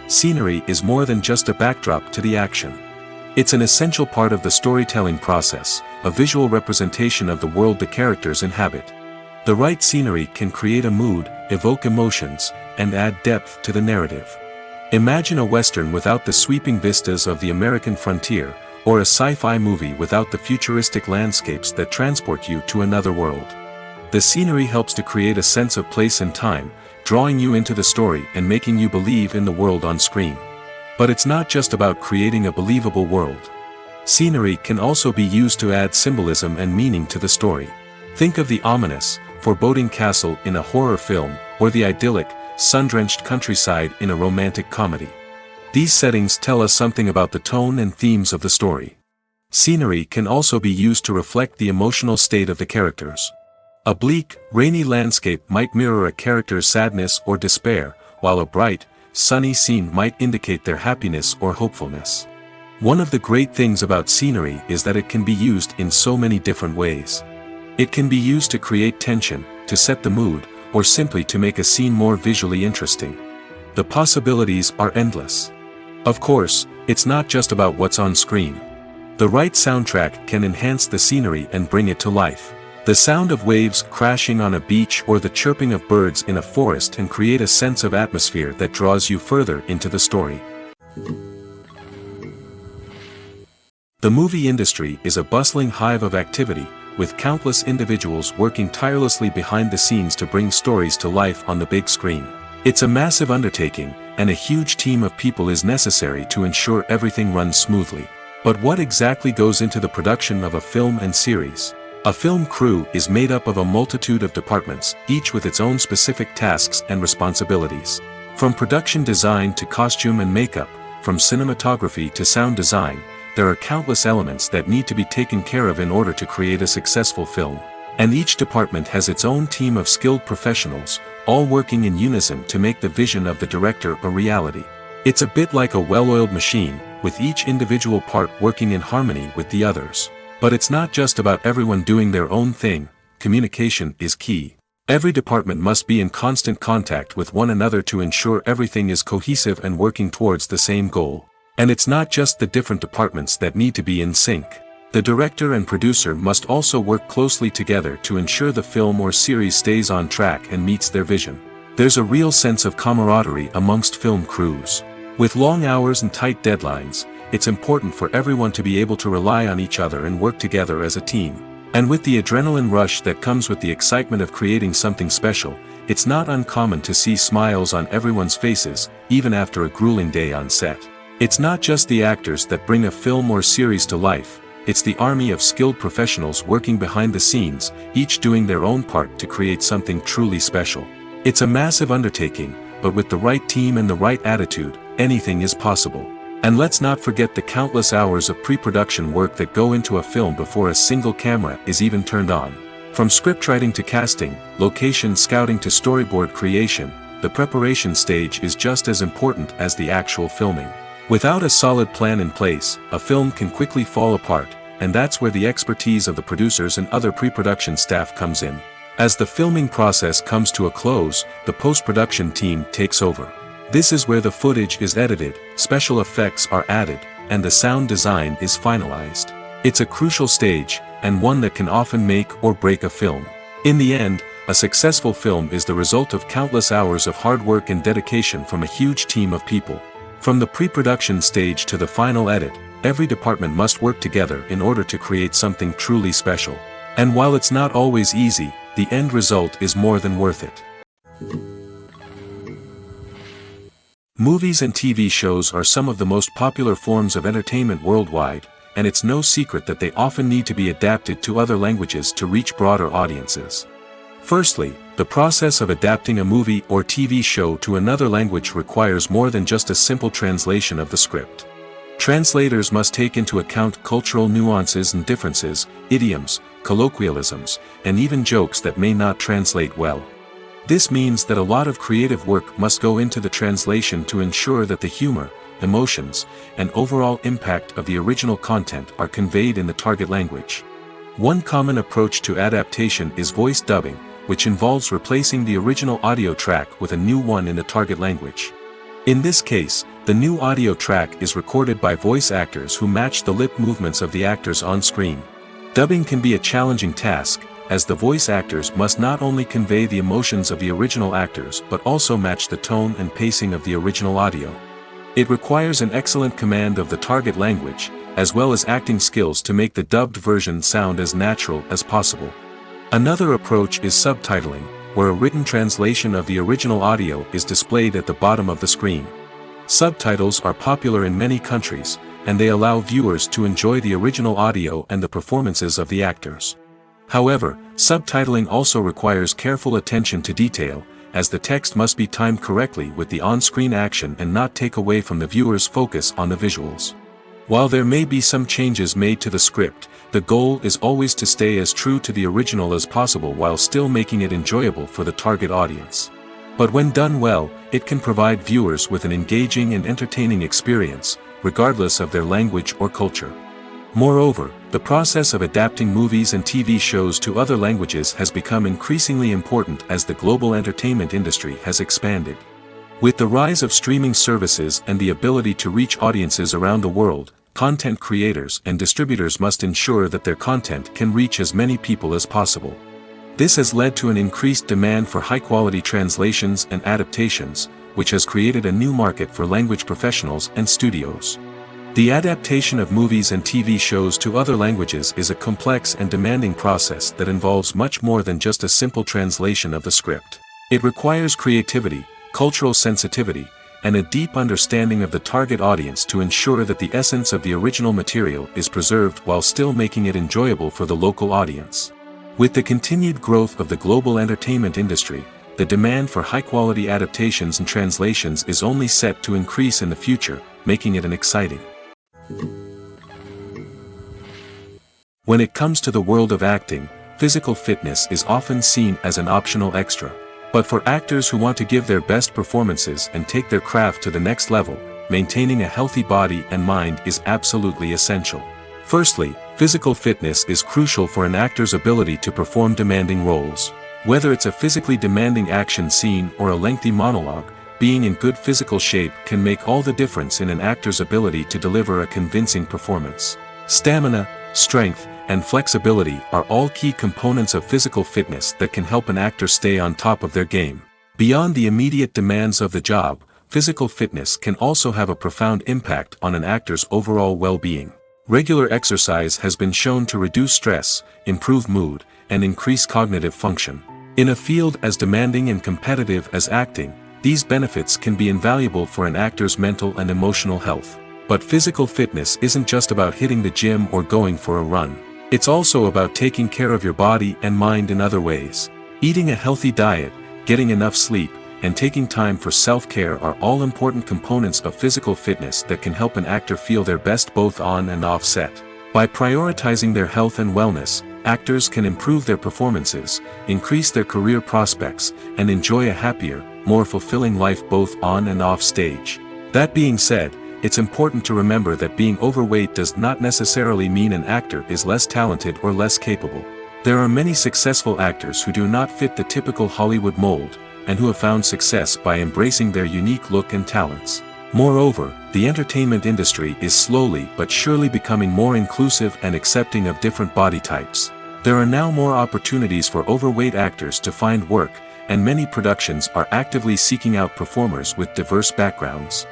Scenery is more than just a backdrop to the action. It's an essential part of the storytelling process, a visual representation of the world the characters inhabit. The right scenery can create a mood, evoke emotions, and add depth to the narrative. Imagine a Western without the sweeping vistas of the American frontier, or a sci-fi movie without the futuristic landscapes that transport you to another world. The scenery helps to create a sense of place and time, drawing you into the story and making you believe in the world on screen. But it's not just about creating a believable world. Scenery can also be used to add symbolism and meaning to the story. Think of the ominous, foreboding castle in a horror film, or the idyllic, sun-drenched countryside in a romantic comedy. These settings tell us something about the tone and themes of the story. Scenery can also be used to reflect the emotional state of the characters. A bleak, rainy landscape might mirror a character's sadness or despair, while a bright, sunny scene might indicate their happiness or hopefulness. One of the great things about scenery is that it can be used in so many different ways. It can be used to create tension, to set the mood, or simply to make a scene more visually interesting. The possibilities are endless. Of course, it's not just about what's on screen. The right soundtrack can enhance the scenery and bring it to life. The sound of waves crashing on a beach or the chirping of birds in a forest can create a sense of atmosphere that draws you further into the story. The movie industry is a bustling hive of activity, with countless individuals working tirelessly behind the scenes to bring stories to life on the big screen. It's a massive undertaking, and a huge team of people is necessary to ensure everything runs smoothly. But what exactly goes into the production of a film and series? A film crew is made up of a multitude of departments, each with its own specific tasks and responsibilities. From production design to costume and makeup, from cinematography to sound design, there are countless elements that need to be taken care of in order to create a successful film. And each department has its own team of skilled professionals, all working in unison to make the vision of the director a reality. It's a bit like a well-oiled machine, with each individual part working in harmony with the others. But it's not just about everyone doing their own thing. Communication is key. Every department must be in constant contact with one another to ensure everything is cohesive and working towards the same goal. And it's not just the different departments that need to be in sync. The director and producer must also work closely together to ensure the film or series stays on track and meets their vision. There's a real sense of camaraderie amongst film crews. With long hours and tight deadlines, it's important for everyone to be able to rely on each other and work together as a team. And with the adrenaline rush that comes with the excitement of creating something special, it's not uncommon to see smiles on everyone's faces, even after a grueling day on set. It's not just the actors that bring a film or series to life, it's the army of skilled professionals working behind the scenes, each doing their own part to create something truly special. It's a massive undertaking, but with the right team and the right attitude, anything is possible. And let's not forget the countless hours of pre-production work that go into a film before a single camera is even turned on. From scriptwriting to casting, location scouting to storyboard creation, the preparation stage is just as important as the actual filming. Without a solid plan in place, a film can quickly fall apart, and that's where the expertise of the producers and other pre-production staff comes in. As the filming process comes to a close, the post-production team takes over. This is where the footage is edited, special effects are added, and the sound design is finalized. It's a crucial stage, and one that can often make or break a film. In the end, a successful film is the result of countless hours of hard work and dedication from a huge team of people. From the pre-production stage to the final edit, every department must work together in order to create something truly special. And while it's not always easy, the end result is more than worth it. Movies and TV shows are some of the most popular forms of entertainment worldwide, and it's no secret that they often need to be adapted to other languages to reach broader audiences. Firstly, the process of adapting a movie or TV show to another language requires more than just a simple translation of the script. Translators must take into account cultural nuances and differences, idioms, colloquialisms, and even jokes that may not translate well. This means that a lot of creative work must go into the translation to ensure that the humor, emotions, and overall impact of the original content are conveyed in the target language. One common approach to adaptation is voice dubbing, which involves replacing the original audio track with a new one in the target language. In this case, the new audio track is recorded by voice actors who match the lip movements of the actors on screen. Dubbing can be a challenging task, as the voice actors must not only convey the emotions of the original actors but also match the tone and pacing of the original audio. It requires an excellent command of the target language, as well as acting skills to make the dubbed version sound as natural as possible. Another approach is subtitling, where a written translation of the original audio is displayed at the bottom of the screen. Subtitles are popular in many countries, and they allow viewers to enjoy the original audio and the performances of the actors. However, subtitling also requires careful attention to detail, as the text must be timed correctly with the on-screen action and not take away from the viewer's focus on the visuals. While there may be some changes made to the script, the goal is always to stay as true to the original as possible while still making it enjoyable for the target audience. But when done well, it can provide viewers with an engaging and entertaining experience, regardless of their language or culture. Moreover, the process of adapting movies and TV shows to other languages has become increasingly important as the global entertainment industry has expanded. With the rise of streaming services and the ability to reach audiences around the world, content creators and distributors must ensure that their content can reach as many people as possible. This has led to an increased demand for high-quality translations and adaptations, which has created a new market for language professionals and studios. The adaptation of movies and TV shows to other languages is a complex and demanding process that involves much more than just a simple translation of the script. It requires creativity, cultural sensitivity, and a deep understanding of the target audience to ensure that the essence of the original material is preserved while still making it enjoyable for the local audience. With the continued growth of the global entertainment industry, the demand for high-quality adaptations and translations is only set to increase in the future, making it an exciting. When it comes to the world of acting, physical fitness is often seen as an optional extra. But for actors who want to give their best performances and take their craft to the next level, maintaining a healthy body and mind is absolutely essential. Firstly, physical fitness is crucial for an actor's ability to perform demanding roles. Whether it's a physically demanding action scene or a lengthy monologue, being in good physical shape can make all the difference in an actor's ability to deliver a convincing performance. Stamina, strength, and flexibility are all key components of physical fitness that can help an actor stay on top of their game. Beyond the immediate demands of the job, physical fitness can also have a profound impact on an actor's overall well-being. Regular exercise has been shown to reduce stress, improve mood, and increase cognitive function. In a field as demanding and competitive as acting, these benefits can be invaluable for an actor's mental and emotional health. But physical fitness isn't just about hitting the gym or going for a run. It's also about taking care of your body and mind in other ways. Eating a healthy diet, getting enough sleep, and taking time for self-care are all important components of physical fitness that can help an actor feel their best both on and off set. By prioritizing their health and wellness, actors can improve their performances, increase their career prospects, and enjoy a happier, more fulfilling life both on and off stage. That being said, it's important to remember that being overweight does not necessarily mean an actor is less talented or less capable. There are many successful actors who do not fit the typical Hollywood mold, and who have found success by embracing their unique look and talents. Moreover, the entertainment industry is slowly but surely becoming more inclusive and accepting of different body types. There are now more opportunities for overweight actors to find work, and many productions are actively seeking out performers with diverse backgrounds.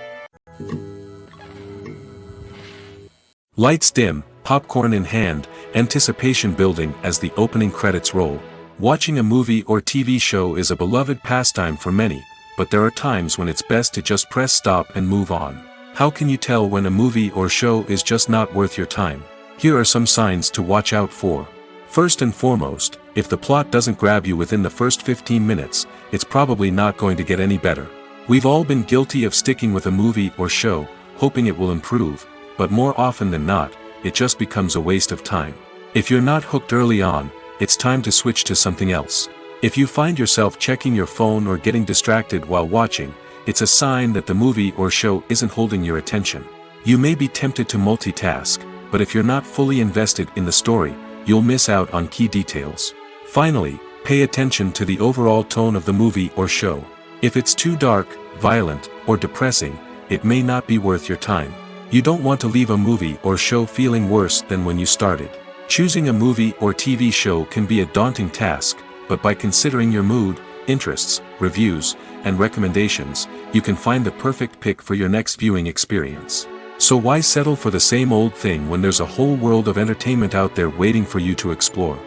Lights dim, popcorn in hand, anticipation building as the opening credits roll. Watching a movie or TV show is a beloved pastime for many, but there are times when it's best to just press stop and move on. How can you tell when a movie or show is just not worth your time? Here are some signs to watch out for. First and foremost, if the plot doesn't grab you within the first 15 minutes, it's probably not going to get any better. We've all been guilty of sticking with a movie or show, hoping it will improve, but more often than not, it just becomes a waste of time. If you're not hooked early on, it's time to switch to something else. If you find yourself checking your phone or getting distracted while watching, it's a sign that the movie or show isn't holding your attention. You may be tempted to multitask, but if you're not fully invested in the story, you'll miss out on key details. Finally, pay attention to the overall tone of the movie or show. If it's too dark, violent, or depressing, it may not be worth your time. You don't want to leave a movie or show feeling worse than when you started. Choosing a movie or TV show can be a daunting task, but by considering your mood, interests, reviews, and recommendations, you can find the perfect pick for your next viewing experience. So why settle for the same old thing when there's a whole world of entertainment out there waiting for you to explore?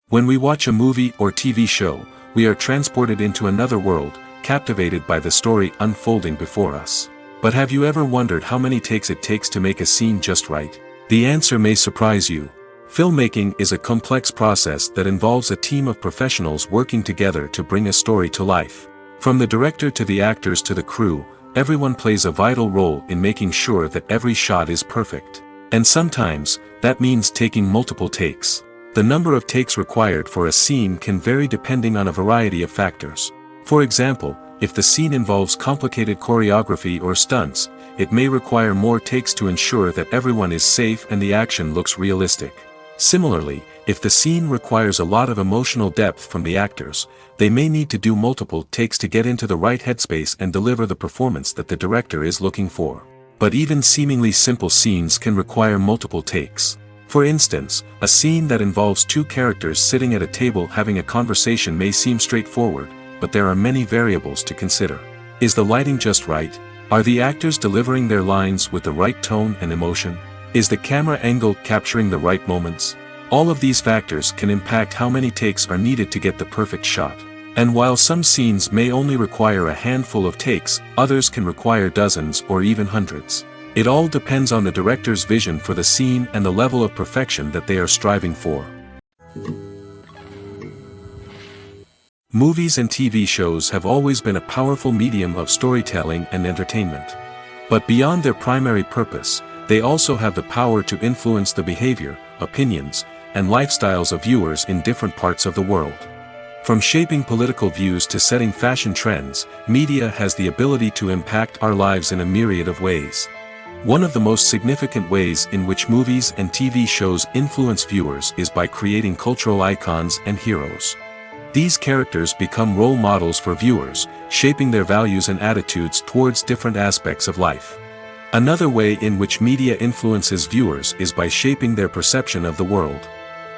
When we watch a movie or TV show, we are transported into another world, captivated by the story unfolding before us. But have you ever wondered how many takes it takes to make a scene just right? The answer may surprise you. Filmmaking is a complex process that involves a team of professionals working together to bring a story to life. From the director to the actors to the crew, everyone plays a vital role in making sure that every shot is perfect. And sometimes, that means taking multiple takes. The number of takes required for a scene can vary depending on a variety of factors. For example, if the scene involves complicated choreography or stunts, it may require more takes to ensure that everyone is safe and the action looks realistic. Similarly, if the scene requires a lot of emotional depth from the actors, they may need to do multiple takes to get into the right headspace and deliver the performance that the director is looking for. But even seemingly simple scenes can require multiple takes. For instance, a scene that involves two characters sitting at a table having a conversation may seem straightforward, but there are many variables to consider. Is the lighting just right? Are the actors delivering their lines with the right tone and emotion? Is the camera angle capturing the right moments? All of these factors can impact how many takes are needed to get the perfect shot. And while some scenes may only require a handful of takes, others can require dozens or even hundreds. It all depends on the director's vision for the scene and the level of perfection that they are striving for. Movies and TV shows have always been a powerful medium of storytelling and entertainment. But beyond their primary purpose, they also have the power to influence the behavior, opinions, and lifestyles of viewers in different parts of the world. From shaping political views to setting fashion trends, media has the ability to impact our lives in a myriad of ways. One of the most significant ways in which movies and TV shows influence viewers is by creating cultural icons and heroes. These characters become role models for viewers, shaping their values and attitudes towards different aspects of life. Another way in which media influences viewers is by shaping their perception of the world.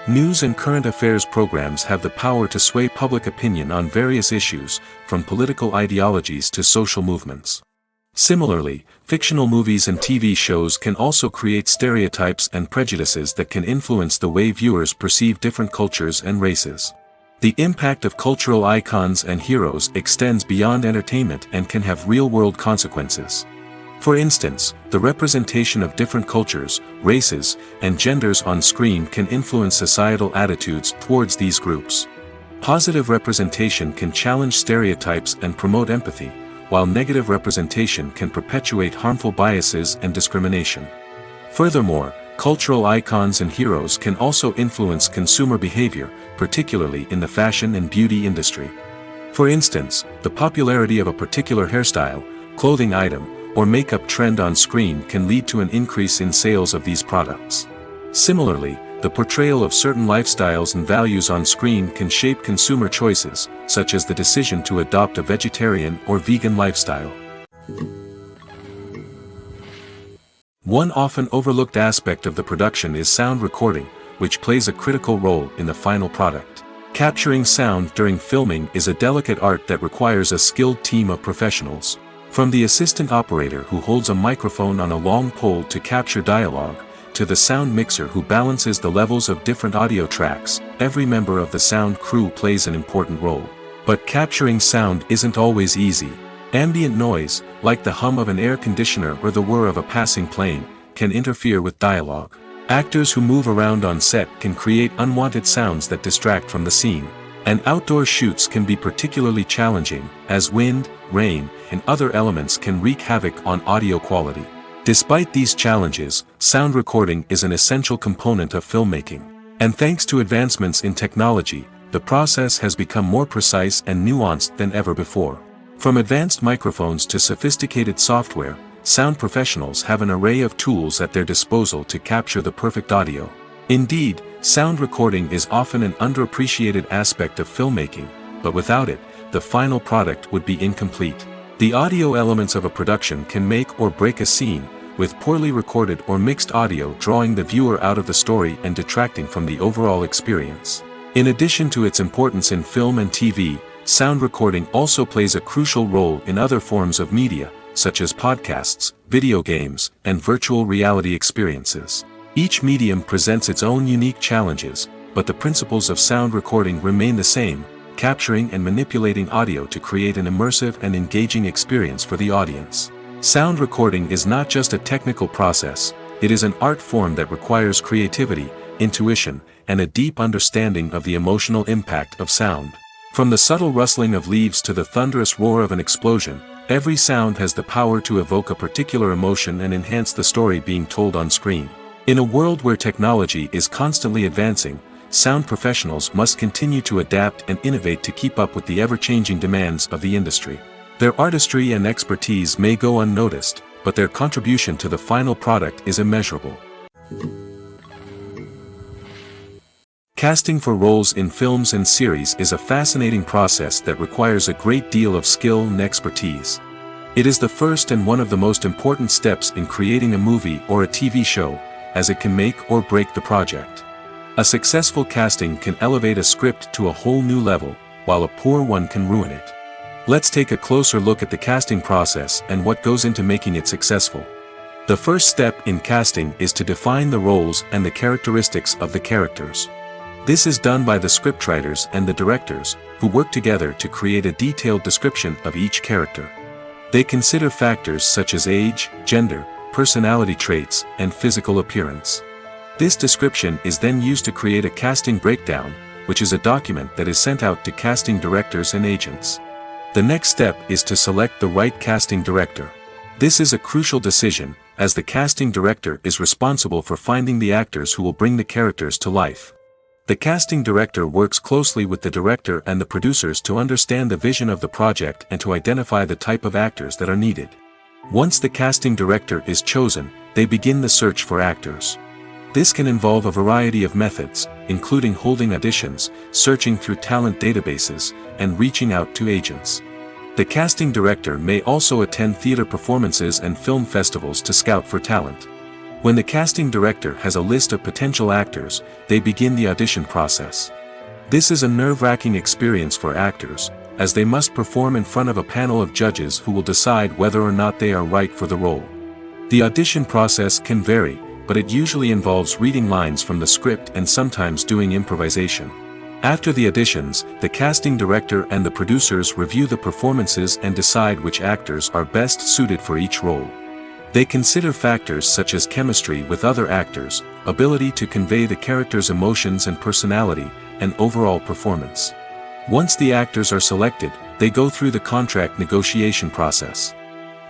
News and current affairs programs have the power to sway public opinion on various issues, from political ideologies to social movements. Similarly, fictional movies and TV shows can also create stereotypes and prejudices that can influence the way viewers perceive different cultures and races. The impact of cultural icons and heroes extends beyond entertainment and can have real-world consequences. For instance, the representation of different cultures, races, and genders on screen can influence societal attitudes towards these groups. Positive representation can challenge stereotypes and promote empathy, while negative representation can perpetuate harmful biases and discrimination. Furthermore, cultural icons and heroes can also influence consumer behavior, particularly in the fashion and beauty industry. For instance, the popularity of a particular hairstyle, clothing item, or makeup trend on screen can lead to an increase in sales of these products. Similarly, the portrayal of certain lifestyles and values on screen can shape consumer choices, such as the decision to adopt a vegetarian or vegan lifestyle. One often overlooked aspect of the production is sound recording, which plays a critical role in the final product. Capturing sound during filming is a delicate art that requires a skilled team of professionals. From the assistant operator who holds a microphone on a long pole to capture dialogue, to the sound mixer who balances the levels of different audio tracks, every member of the sound crew plays an important role. But capturing sound isn't always easy. Ambient noise, like the hum of an air conditioner or the whir of a passing plane, can interfere with dialogue. Actors who move around on set can create unwanted sounds that distract from the scene. And outdoor shoots can be particularly challenging, as wind, rain, and other elements can wreak havoc on audio quality. Despite these challenges, sound recording is an essential component of filmmaking. And thanks to advancements in technology, the process has become more precise and nuanced than ever before. From advanced microphones to sophisticated software, sound professionals have an array of tools at their disposal to capture the perfect audio. Indeed, sound recording is often an underappreciated aspect of filmmaking, but without it, the final product would be incomplete. The audio elements of a production can make or break a scene, with poorly recorded or mixed audio drawing the viewer out of the story and detracting from the overall experience. In addition to its importance in film and TV, sound recording also plays a crucial role in other forms of media, such as podcasts, video games, and virtual reality experiences. Each medium presents its own unique challenges, but the principles of sound recording remain the same, capturing and manipulating audio to create an immersive and engaging experience for the audience. Sound recording is not just a technical process, it is an art form that requires creativity, intuition, and a deep understanding of the emotional impact of sound. From the subtle rustling of leaves to the thunderous roar of an explosion, every sound has the power to evoke a particular emotion and enhance the story being told on screen. In a world where technology is constantly advancing, sound professionals must continue to adapt and innovate to keep up with the ever-changing demands of the industry. Their artistry and expertise may go unnoticed, but their contribution to the final product is immeasurable. Casting for roles in films and series is a fascinating process that requires a great deal of skill and expertise. It is the first and one of the most important steps in creating a movie or a TV show, as it can make or break the project. A successful casting can elevate a script to a whole new level, while a poor one can ruin it. Let's take a closer look at the casting process and what goes into making it successful. The first step in casting is to define the roles and the characteristics of the characters. This is done by the scriptwriters and the directors, who work together to create a detailed description of each character. They consider factors such as age, gender, personality traits, and physical appearance. This description is then used to create a casting breakdown, which is a document that is sent out to casting directors and agents. The next step is to select the right casting director. This is a crucial decision, as the casting director is responsible for finding the actors who will bring the characters to life. The casting director works closely with the director and the producers to understand the vision of the project and to identify the type of actors that are needed. Once the casting director is chosen, they begin the search for actors. This can involve a variety of methods, including holding auditions, searching through talent databases, and reaching out to agents. The casting director may also attend theater performances and film festivals to scout for talent. When the casting director has a list of potential actors, they begin the audition process. This is a nerve-wracking experience for actors, as they must perform in front of a panel of judges who will decide whether or not they are right for the role. The audition process can vary, but it usually involves reading lines from the script and sometimes doing improvisation. After the auditions, the casting director and the producers review the performances and decide which actors are best suited for each role. They consider factors such as chemistry with other actors, ability to convey the character's emotions and personality, and overall performance. Once the actors are selected, they go through the contract negotiation process.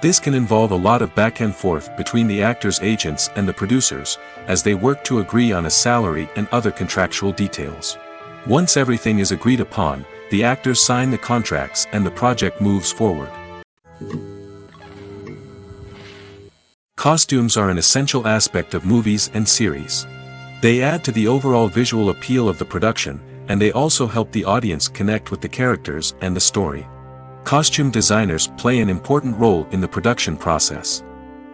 This can involve a lot of back and forth between the actors' agents and the producers, as they work to agree on a salary and other contractual details. Once everything is agreed upon, the actors sign the contracts and the project moves forward. Costumes are an essential aspect of movies and series. They add to the overall visual appeal of the production, and they also help the audience connect with the characters and the story. Costume designers play an important role in the production process.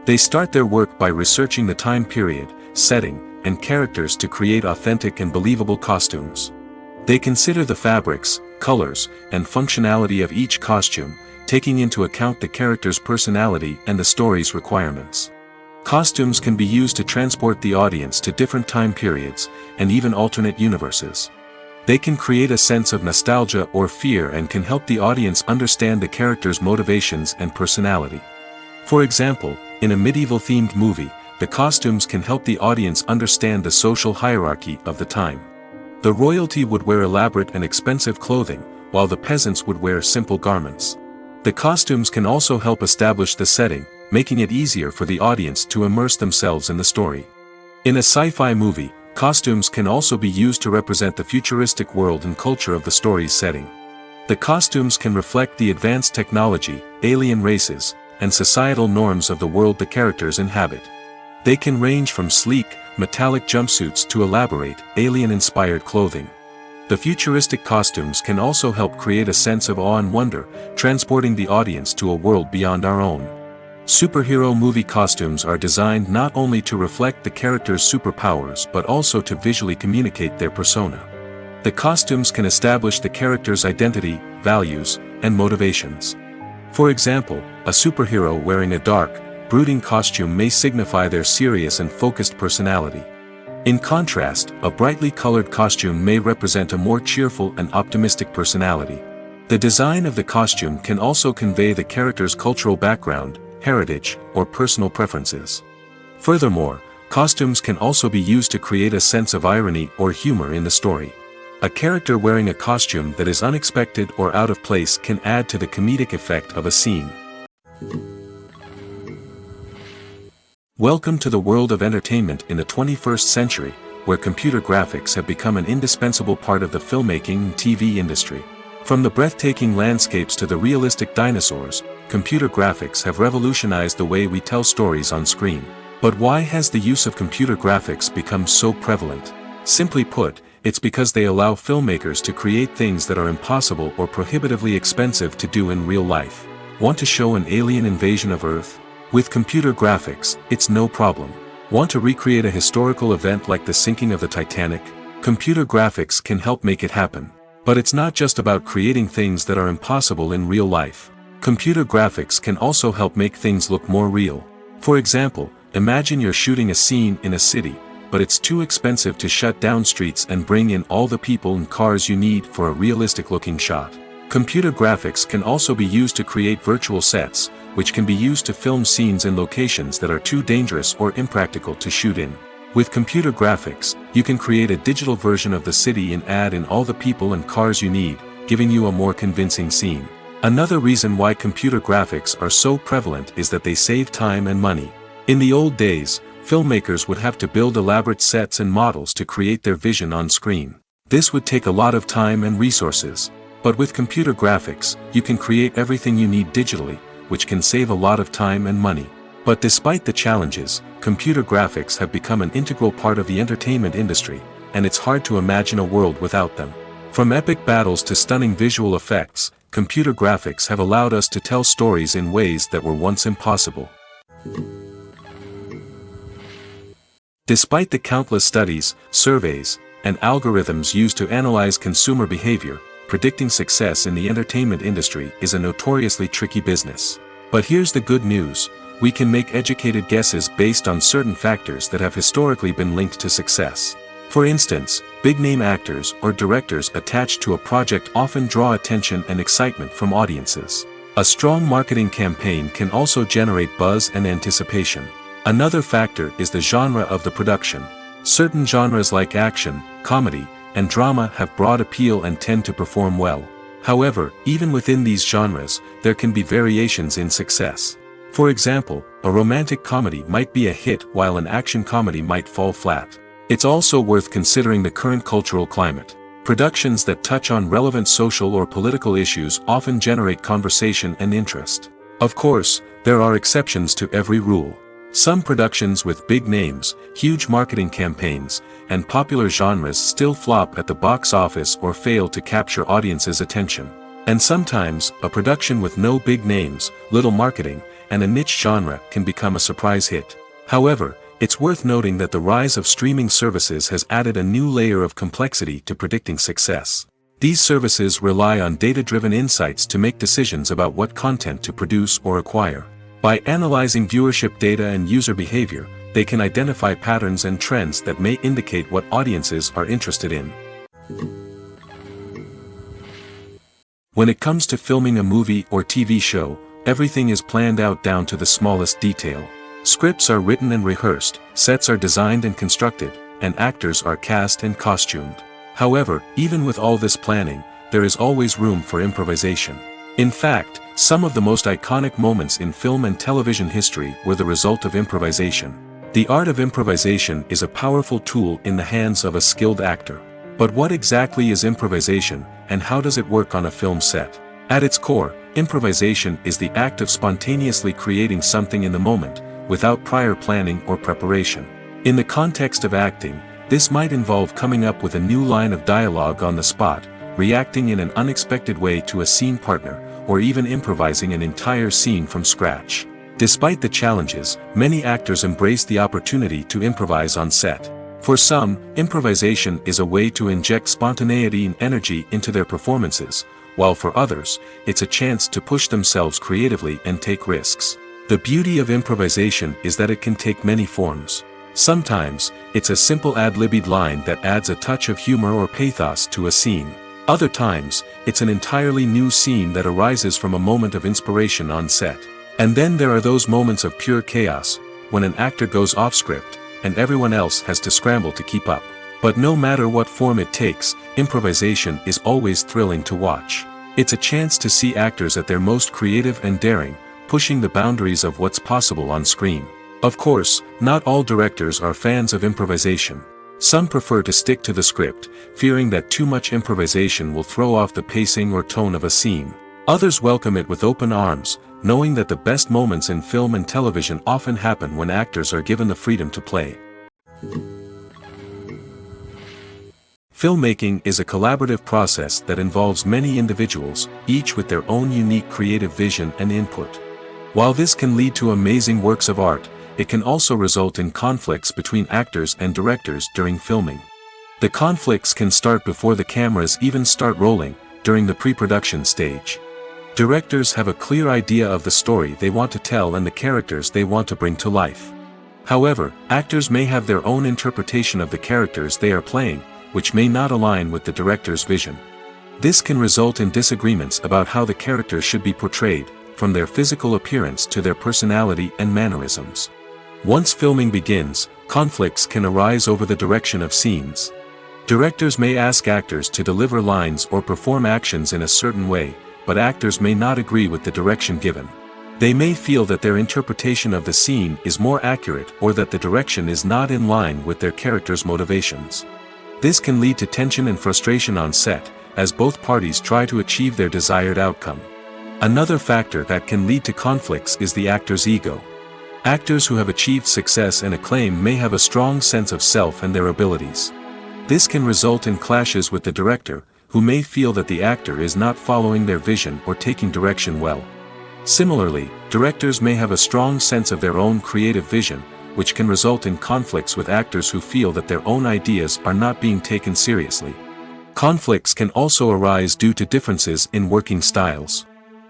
They start their work by researching the time period, setting, and characters to create authentic and believable costumes. They consider the fabrics, colors, and functionality of each costume, taking into account the character's personality and the story's requirements. Costumes can be used to transport the audience to different time periods, and even alternate universes. They can create a sense of nostalgia or fear and can help the audience understand the character's motivations and personality. For example, in a medieval-themed movie, the costumes can help the audience understand the social hierarchy of the time. The royalty would wear elaborate and expensive clothing, while the peasants would wear simple garments. The costumes can also help establish the setting, making it easier for the audience to immerse themselves in the story. In a sci-fi movie, costumes can also be used to represent the futuristic world and culture of the story's setting. The costumes can reflect the advanced technology, alien races, and societal norms of the world the characters inhabit. They can range from sleek, metallic jumpsuits to elaborate, alien-inspired clothing. The futuristic costumes can also help create a sense of awe and wonder, transporting the audience to a world beyond our own. Superhero movie costumes are designed not only to reflect the character's superpowers but also to visually communicate their persona. The costumes can establish the character's identity, values, and motivations. For example, a superhero wearing a dark, brooding costume may signify their serious and focused personality. In contrast, a brightly colored costume may represent a more cheerful and optimistic personality. The design of the costume can also convey the character's cultural background, heritage, or personal preferences. Furthermore, costumes can also be used to create a sense of irony or humor in the story. A character wearing a costume that is unexpected or out of place can add to the comedic effect of a scene. Welcome to the world of entertainment in the 21st century, where computer graphics have become an indispensable part of the filmmaking and TV industry. From the breathtaking landscapes to the realistic dinosaurs, computer graphics have revolutionized the way we tell stories on screen. But why has the use of computer graphics become so prevalent? Simply put, it's because they allow filmmakers to create things that are impossible or prohibitively expensive to do in real life. Want to show an alien invasion of Earth? With computer graphics, it's no problem. Want to recreate a historical event like the sinking of the Titanic? Computer graphics can help make it happen. But it's not just about creating things that are impossible in real life. Computer graphics can also help make things look more real. For example, imagine you're shooting a scene in a city, but it's too expensive to shut down streets and bring in all the people and cars you need for a realistic-looking shot. Computer graphics can also be used to create virtual sets, which can be used to film scenes in locations that are too dangerous or impractical to shoot in. With computer graphics, you can create a digital version of the city and add in all the people and cars you need, giving you a more convincing scene. Another reason why computer graphics are so prevalent is that they save time and money. In the old days, filmmakers would have to build elaborate sets and models to create their vision on screen. This would take a lot of time and resources. But with computer graphics, you can create everything you need digitally, which can save a lot of time and money. But despite the challenges, computer graphics have become an integral part of the entertainment industry, and it's hard to imagine a world without them. From epic battles to stunning visual effects, computer graphics have allowed us to tell stories in ways that were once impossible. Despite the countless studies, surveys, and algorithms used to analyze consumer behavior, predicting success in the entertainment industry is a notoriously tricky business. But here's the good news: we can make educated guesses based on certain factors that have historically been linked to success. For instance, big-name actors or directors attached to a project often draw attention and excitement from audiences. A strong marketing campaign can also generate buzz and anticipation. Another factor is the genre of the production. Certain genres like action, comedy, and drama have broad appeal and tend to perform well. However, even within these genres, there can be variations in success. For example, a romantic comedy might be a hit while an action comedy might fall flat. It's also worth considering the current cultural climate. Productions that touch on relevant social or political issues often generate conversation and interest. Of course, there are exceptions to every rule. Some productions with big names, huge marketing campaigns, and popular genres still flop at the box office or fail to capture audiences' attention. And sometimes, a production with no big names, little marketing, and a niche genre can become a surprise hit. However, it's worth noting that the rise of streaming services has added a new layer of complexity to predicting success. These services rely on data-driven insights to make decisions about what content to produce or acquire. By analyzing viewership data and user behavior, they can identify patterns and trends that may indicate what audiences are interested in. When it comes to filming a movie or TV show, everything is planned out down to the smallest detail. Scripts are written and rehearsed, sets are designed and constructed, and actors are cast and costumed. However, even with all this planning, there is always room for improvisation. In fact, some of the most iconic moments in film and television history were the result of improvisation. The art of improvisation is a powerful tool in the hands of a skilled actor. But what exactly is improvisation, and how does it work on a film set? At its core, improvisation is the act of spontaneously creating something in the moment, without prior planning or preparation. In the context of acting, this might involve coming up with a new line of dialogue on the spot, reacting in an unexpected way to a scene partner, or even improvising an entire scene from scratch. Despite the challenges, many actors embrace the opportunity to improvise on set. For some, improvisation is a way to inject spontaneity and energy into their performances, while for others, it's a chance to push themselves creatively and take risks. The beauty of improvisation is that it can take many forms. Sometimes, it's a simple ad-libbed line that adds a touch of humor or pathos to a scene. Other times, it's an entirely new scene that arises from a moment of inspiration on set. And then there are those moments of pure chaos, when an actor goes off script, and everyone else has to scramble to keep up. But no matter what form it takes, improvisation is always thrilling to watch. It's a chance to see actors at their most creative and daring, pushing the boundaries of what's possible on screen. Of course, not all directors are fans of improvisation. Some prefer to stick to the script, fearing that too much improvisation will throw off the pacing or tone of a scene. Others welcome it with open arms, knowing that the best moments in film and television often happen when actors are given the freedom to play. Filmmaking is a collaborative process that involves many individuals, each with their own unique creative vision and input. While this can lead to amazing works of art, it can also result in conflicts between actors and directors during filming. The conflicts can start before the cameras even start rolling, during the pre-production stage. Directors have a clear idea of the story they want to tell and the characters they want to bring to life. However, actors may have their own interpretation of the characters they are playing, which may not align with the director's vision. This can result in disagreements about how the characters should be portrayed, from their physical appearance to their personality and mannerisms. Once filming begins, conflicts can arise over the direction of scenes. Directors may ask actors to deliver lines or perform actions in a certain way, but actors may not agree with the direction given. They may feel that their interpretation of the scene is more accurate or that the direction is not in line with their character's motivations. This can lead to tension and frustration on set, as both parties try to achieve their desired outcome. Another factor that can lead to conflicts is the actor's ego. Actors who have achieved success and acclaim may have a strong sense of self and their abilities. This can result in clashes with the director, who may feel that the actor is not following their vision or taking direction well. Similarly, directors may have a strong sense of their own creative vision, which can result in conflicts with actors who feel that their own ideas are not being taken seriously. Conflicts can also arise due to differences in working styles.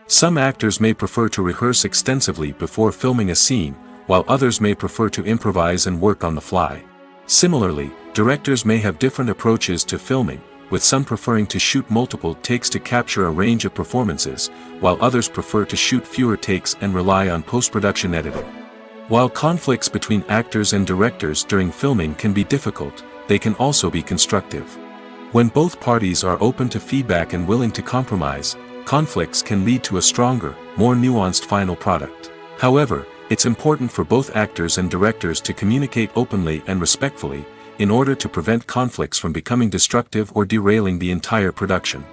Some actors may prefer to rehearse extensively before filming a scene, while others may prefer to improvise and work on the fly. Similarly, directors may have different approaches to filming, with some preferring to shoot multiple takes to capture a range of performances, while others prefer to shoot fewer takes and rely on post-production editing. While conflicts between actors and directors during filming can be difficult, they can also be constructive. When both parties are open to feedback and willing to compromise, conflicts can lead to a stronger, more nuanced final product. However, it's important for both actors and directors to communicate openly and respectfully, in order to prevent conflicts from becoming destructive or derailing the entire production.